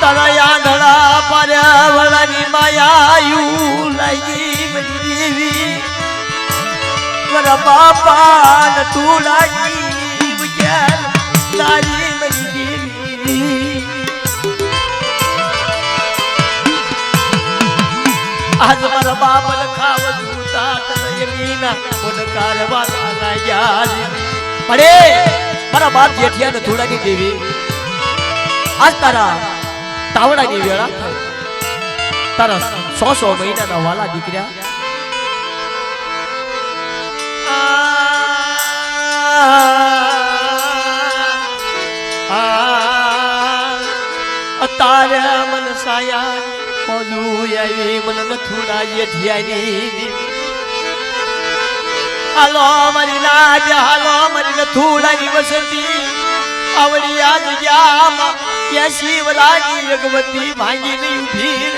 તારા યાદડા પર્યાવરણની માયાયું લાગી મની દેવી મારા બાપા ને તું લાગી બજાર તારી મની દેવી આજ મારા બાપ લખાવ જૂતા તનયમીના મોડકાર વાલા લાગ્યા પડે મારા બાપ જેઠિયા ને થોડાની દેવી આજ તારા તાવડાની વેળા તારા 100 મહિનાના વાલા દીકરા તારે મન સાયા પોલું આવી મને નથુડા જેઠિયાની હાલો મારી લાજ હાલો મારી નથુડાની વસતી આવડી આ જગ્યામાં ત્યાં શિવરાજી ભગવતી ભાંગીને ઉભી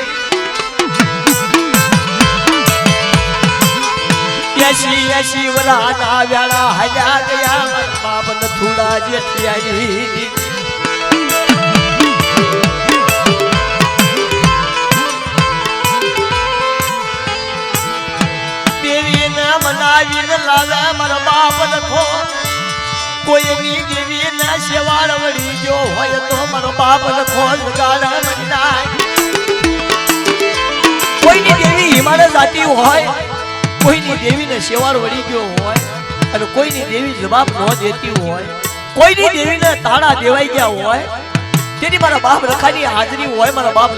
ત્યાં શિવરાના વેળા હજા ગયા મારા બાપ નથુડા જેઠિયાની મનાવીને લાવે મારા બાપ લખો કોઈની દેવી ના સેવાળ વળી ગયો હોય તો મારો બાપ લખો ગાડા મરી નાય કોઈની દેવી હિમાલય જાતી હોય કોઈની દેવીને સેવાળ વળી ગયો હોય અને કોઈની દેવી જવાબ ન દેતી હોય કોઈની દેવીને તાળા દેવાઈ ગયા હોય તેની મારા બાપ લખાની હાજરી હોય મારા બાપ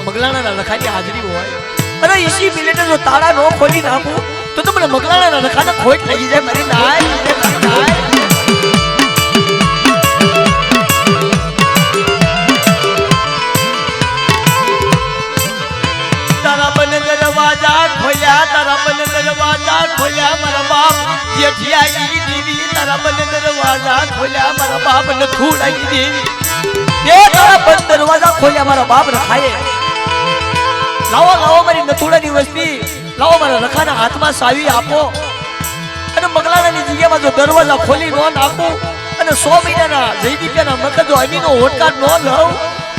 મગલાણાના લખાની હાજરી હોય અરે ઈસી મિનિટે જો તાળા નો ખોલી નાખું તો તમને મગલાના રખાને ખોટ લાગી જાય મારી નાય. તારા બને દરવાજા ખોલ્યા મારા બાપ જેઠિયાની દેવી. તારા બને દરવાજા ખોલ્યા મારા બાપ નથુડાની દેવી. એ તારા બંધ દરવાજા ખોલ્યા મારા બાપ રખાએ. લાવો મારી નથુડાની વસ્તી, લાવો મારા રખાના હાથમાં સાવી આપો અને મગલાણાની જગ્યામાં જો દરવાજા ખોલી નો નાખું અને 100 મહિનાના જયદીપ્યાના મકજો અમીનો હોટકાર નો લઉં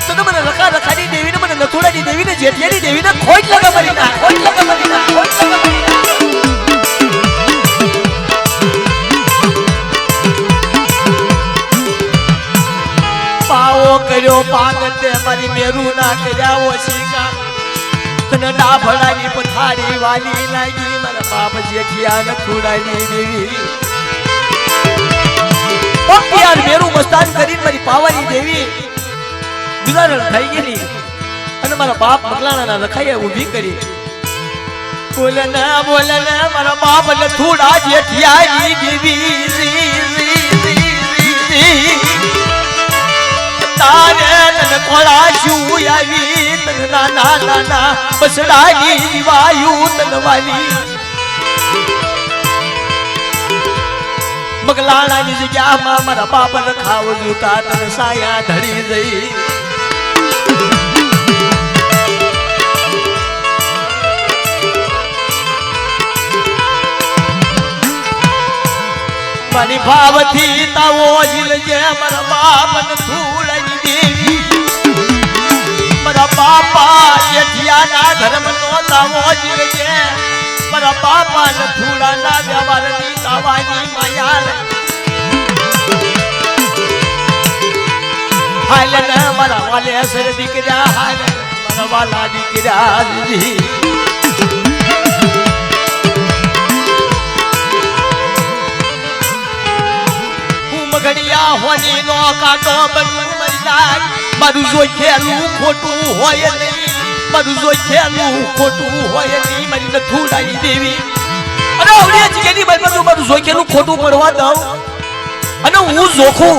તો મને રખાની દેવીને, મને નથુડાની દેવીને, જેઠિયાની દેવીને ખોટ લગે મારી ના. પાવો કર્યો પાગતે મારી મેરુ ના કર્યા ઓશિકા. તને ડાભડાની પથારી વાલી લાગી મારા બાપ જેઠિયા નથુડાની દેવી. યાર મેરુ મસ્તાન કરીને મારી પાવાની દેવી ગુજારણ થઈ ગયેલી અને મારા બાપ મગલાણાના રખાઈએ ઊભી કરી. બોલે ના મારા બાપ નથુડા જેઠિયાની દેવી. તારે તને કોળા શું આવી તને નાના બસડાની વાયુ તને વાલી. મગલાણાની જગ્યામાં મારા બાપ રખાવ જૂતા તને સાયા ધડી જઈ. મારી ભાવથી તાવો જીલજે મારા બાપ નથુડાની દેવી. મારા બાપા જેઠિયાના ધર્મનો તાવો જીલજે મારા બાપા નથુડાના વ્યવહારની તાવાની માયા. હાલ ને મારા વાલે સર દીકરા, હાલ મારા વાલા દીકરા. ઘડિયા હોની નો કાટો બનવું મરી જાય. મારું જોખેલું ખોટું હોય નહીં, મારું જોખેલું ખોટું હોય નહીં મારી નથુડાની દેવી. અને આવડી જગ્યાની બાજુ મારું જોખેલું ખોટું પડવા દઉં અને હું જોખું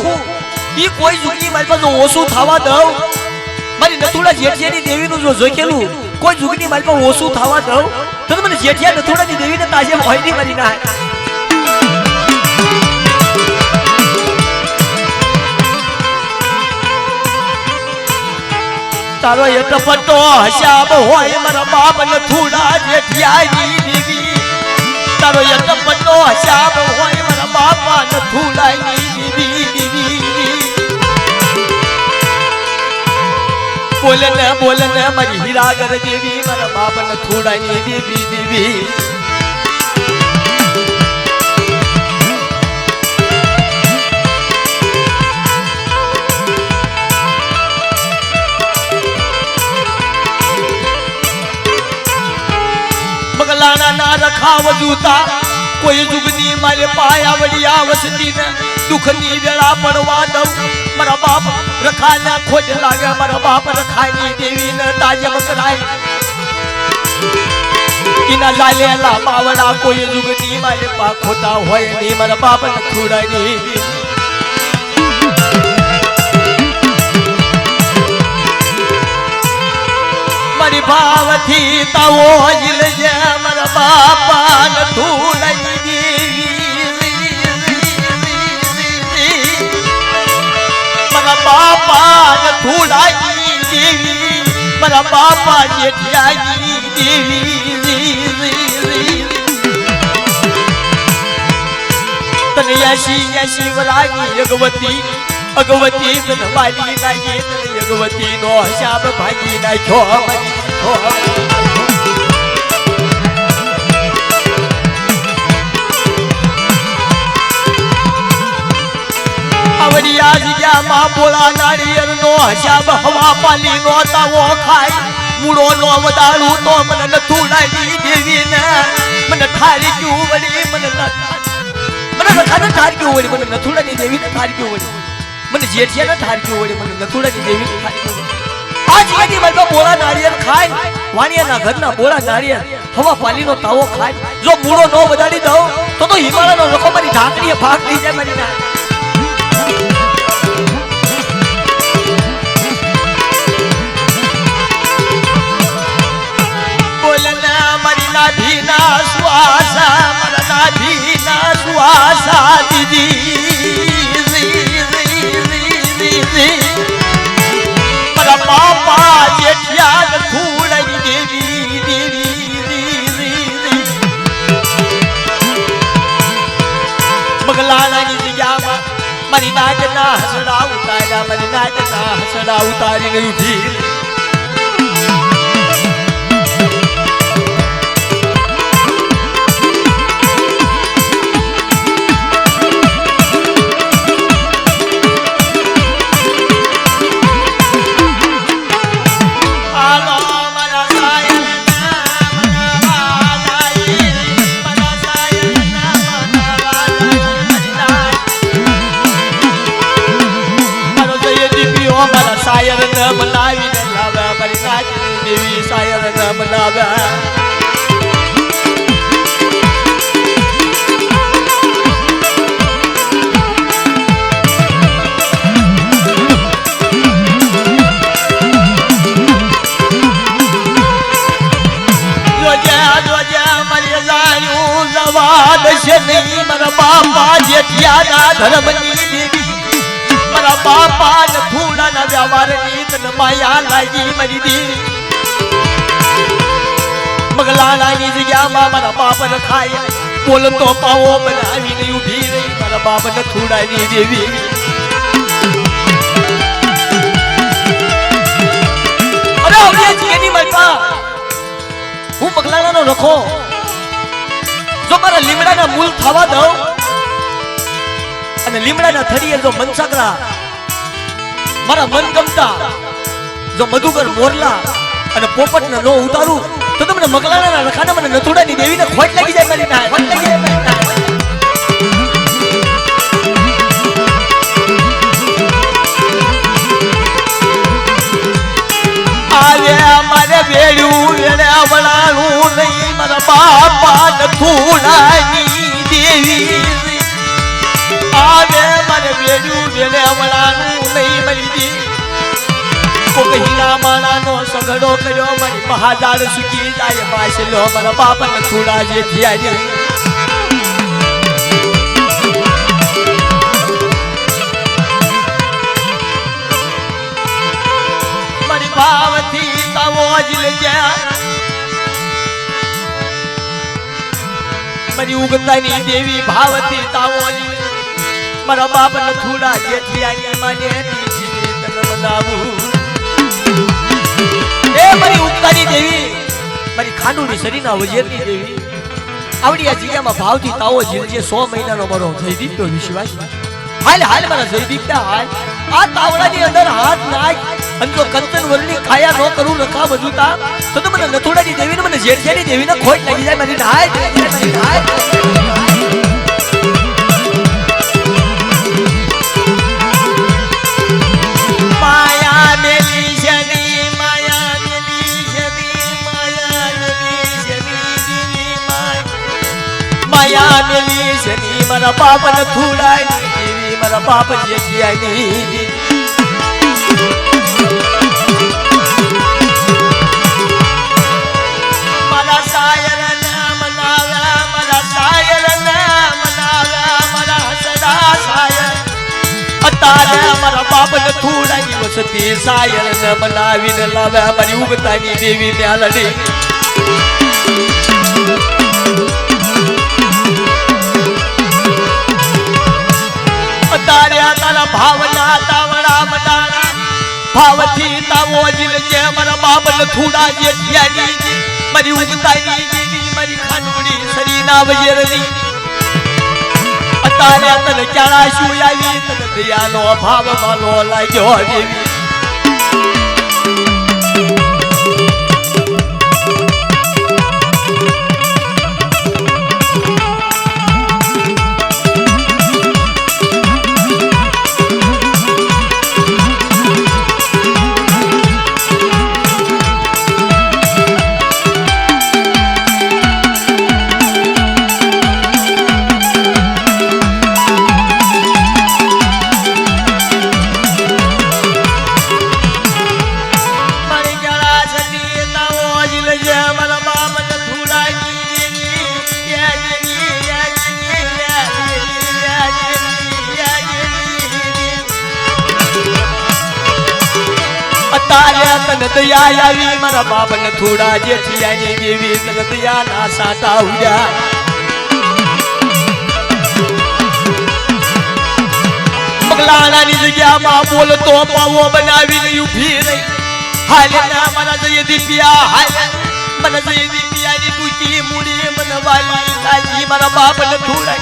ઈ કોઈ જુગની બાજુ ઓછું થવા દઉં. મારી નથુડા જેઠિયાની દેવીનું જો જોખેલું કોઈ જુગની બાજુ ઓછું થવા દઉં તો મને જેઠિયા નથુડાની દેવીને તાજે હોય નહીં મારી ના. તારો યટપટો હસાબ હોય મારા બાપ નથુડા જેઠિયાની દેવી. તારો યટપટો હસાબ હોય મારા બાપા નથુડાની દેવી. બોલે ને મારી હીરાગર દેવી મારા બાપ નથુડાની દેવી. ના રખાવ જૂતા કોઈ જુગની મારે પાયા વડિયા વસતી ને દુઃખની વેળા પડવા દઉં. મારા બાપ રખાના ખોટ લાગે મારા બાપ રખાની દેવી ને તાજે મકરાય. ઇના લાલેલા બાવડા કોઈ જુગની મારે પા ખોટા હોય નહીં મારા બાપ નથુડાની. મારી ભાવથી તાવો જીલજે મારા બાપા નથુડાની દેવી. મારા બાપા નથુડાની દેવી, મારા બાપા જેઠિયાની દેવી. તને યશી વરાગી અગવતી તને વાલી લાગી. તને અગવતી નો હિસાબ ભાગી નાખ્યો. આવડિયા જગ્યામાં બોલા નાળિયેર નો હિસાબ હવા પાલી નો તાવો ખાય. મૂળો નો વદાળું તો મને નથુડાની દેવી ને મને ઠારી ગયું વળી. મને રખાને ઠાર ગયું વળી. મને નથુડાની દેવી ને ઠાર ગયું વળી. મને જેઠિયા ને ઠાર ગયું વળી. મને નથુડાની દેવી ને ઠાર ગયું વળી. આ જગ્યાની મારી બોલા નાળિયેર ખાય વાણિયાના ઘરના બોળા નારિયેળ હવા પાલીનો તાવો ખાય જો મૂળો નો વધારી દઉં તો હિમાલયનો રખો મારી ઢાંકણીએ ભાગ થઈ જાય મારી ના બોલના મારી નાભીના સુઆસા મારા નાભીના સુઆસા દીદી મારા બાપા જેઠિયા ધૂળની દેવી દેવી મગલાણાની જગ્યામાં મારી નાચના હસડા ઉતાર્યા મારી નાચના હસડા ઉતારીને ઉઠી મનાવીને લાવ્યા મારી નાચની દેવી સાયર ન મનાવ્યા મારી જાયું જવાદ છે નહીં મારા બાપા જેઠિયાના ધર્મની દેવી મારા બાપા ને થોડા વ્યવહારની તન માયા લાગી મરી દી મગલાણાની જગ્યામાં મારા બાપ ને ખાય બોલતો પાવો બનાવીને ઊભી રહી મારા બાપ ને થોડાની દેવી અરે હવે એની માતા હું મગલાણાનો રખો જો મારા લીમડાના મૂળ થવા દઉં અને લીમડાના થડીએ જો મનસાકરા મારા મન ગમતા જો મધુકર મોરલા અને પોપટને નો ઉતારું તો તમને મગલાના રખાને મને નથુડાની દેવીને ખોટ લાગી જાય મારી ના ખોટ લાગી જાય આવે મારે વેડ્યું એને વળાનું નહીં મારા બાપા નથુડાની દેવી આવે મારે વેડ્યું એને વળાનું નહીં મળી દી કોકહીના માણાનો સગડો કર્યો મારી મહાજાળ સુકી જાય પાછલો મારા બાપા નથુડા જે થયા મારી ભાવથી તાવો જ લઈ મારી ઉગતાની દેવી ભાવથી તાવો જ મારા બાપ નથુડા જેઠિયાની માને દીધી તન બનાવું એ મારી ઉગતાની દેવી મારી ખાંડુની શરીરના વજેરની દેવી આવડી આ જગ્યામાં ભાવથી તાવો જીલજે 100 મહિનાનો મારો જયદીપનો વિશ્વાસ હાલ હાલ મારા જયદીપના હાલ આ તાવડાની અંદર હાથ નાખ અને જો કંચન વરણી ખાયા ન કરું રખા બધુતા તો મને નથુડાની દેવીને મને જેઠિયાની દેવીને ખોટ લાગી જાય મારી હાય માયા મેલી શની માયા મેલી શની માયા મેલી શની દેવી માયા મેલી શની મારા બાપ નથુડાની દેવી મારા બાપ જેઠિયાની મારા સાયર નામ નાવ્યા મારા સાયર નામ નાવ્યા મારા હસડા સાયર અતારે મારા બાપ નથુડાની વસતી સાયર ને બનાવીને લાવ્યા મારી ઉગતાની દેવી ને આલડી અતારે તારા ભાવના તાવડા મડાણા ભાવથી તાવો જીલ જે મારા બાપ નથુડા જેઠિયાની મારી ઉગતાની દેવી મારી ખાંડુડી શરીરના વજેરની અતારે તને ક્યારા શું આવી તને દયાનો ભાવ માલો લાગ્યો દેવી તારે તને દયા આવી મારા બાપને થોડા જેઠિયાની દેવી તને દયાના સાટા ઉડ્યા પગલાણાની જગ્યામાં બોલતો પાવો બનાવીને ઊભી રહી હાલે ના મારા જય દીપિયા હાલે મને જય દીપિયાની ટૂંકી મૂડી મને વાલી લાગી મારા બાપને થોડા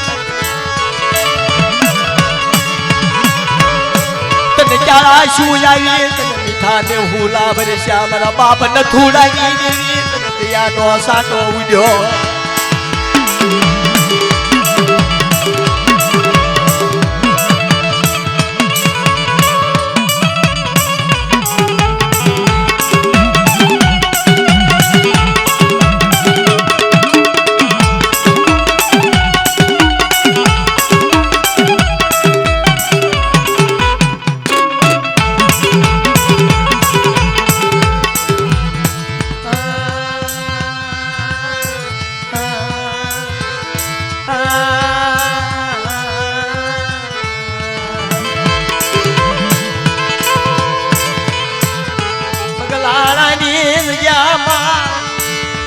તને ક્યારા શું આવી તને મીઠા ને હુલા ભરસ્યા મારા બાપ ન થોડાની દેવી તને દયાનો સાટો ઉડ્યો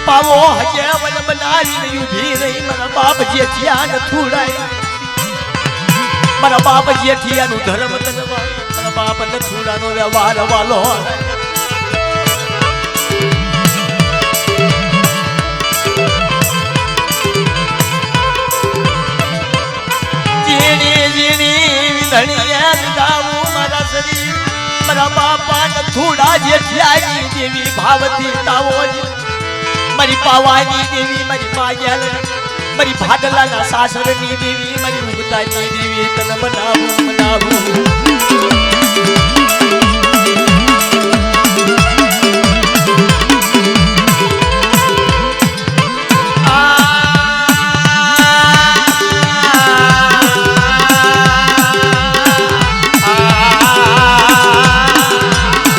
પાવો હજે વન બનાવીને ઊભી રહી મારા બાપ જેઠિયા ન થોડાય મારા બાપ જેઠિયાનું ધર્મ તનવા મારા બાપ ન થોડાનો વ્યવહાર વાલો જીણી જીણી ધણિયા ગાવું મારા શરીર મારા બાપા ન થોડા જેઠિયાની દેવી ભાવતી તાવો મારી પાવાની દેવી મારી પાયલ મારી ભાડલાના સાસરની દેવી મારી ઉગતાની દેવી તને મનાવું મનાવું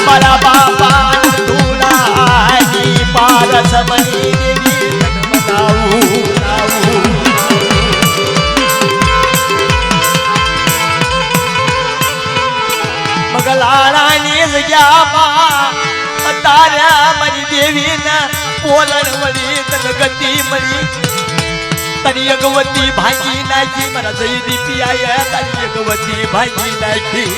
મારા બાપા ધૂલાની પારસ બની દેવી તને મનાવું મનાવું મગલાણાની જગ્યામાં અત્યારે મારી દેવીને પોલણ વળી તને ગતિ મળી તારી અગવતી ભાંગી નાખી મારા જય દીપિયાએ તારી અગવતી ભાંગી નાખી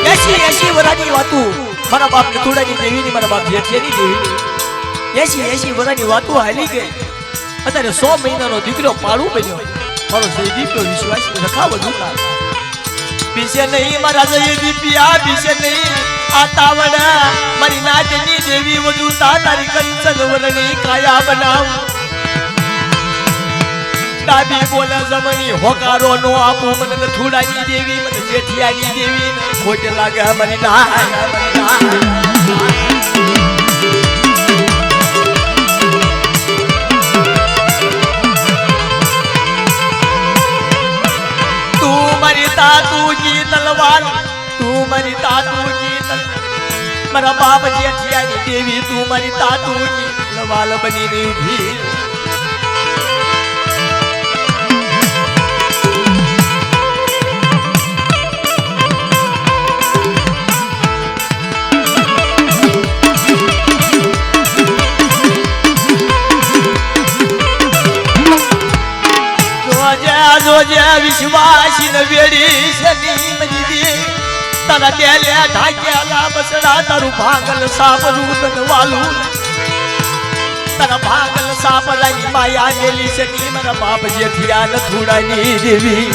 80 વરાની વાતું મારા બાપ થોડાની દેવીની મારા બાપ જેઠિયાની દેવીની 80 વરાની વાતો હાલી ગઈ અત્યારે 100 મહિનાનો દીકરો પાળું બન્યો મારો જયદીપનો વિશ્વાસ રખાવ દુકા પીછે નહીં મારા જયદીપિયા પીછે નહીં આ તાવડા મારી નાચની દેવી વધુ તારી કંચન વરની કાયા બનાવ ડાબી બોલે જમણી હોકારો નો આપો મને થોડાની દેવી મને જેઠિયાની દેવી ખોટ લાગે મારી ના તું મારી તાતુજી તલવાર તું મારી તાતુજી મારા બાપ જેઠિયાની દેવી તું મારી તાતુજી તલવાર બનીને ઊભી જોજે વિશ્વાસી ન વેડી શની મજી તારા તેલે ઢાક્યા બસડા તારું ભાગલ સાપરું તન વાલું તારા ભાગલ સાપરાની માયા મેલી શની મારા બાપ જેઠિયા ન થોડાની દેવી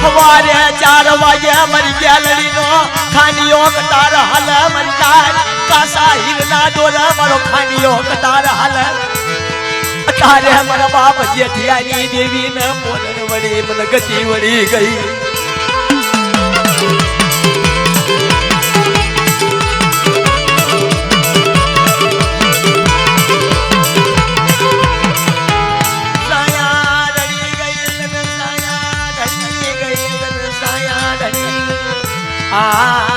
સવારે 4 વાગે મારી ગેલરી નો ખાનીઓ કટાર હાલ મારી તાર કાસા હીરના દોરા મારો ખાનીઓ કટાર હાલ તારે મારા બાપ જેઠિયાની દેવી ને પોલન વળી મને ગતિ વળી ગઈ આ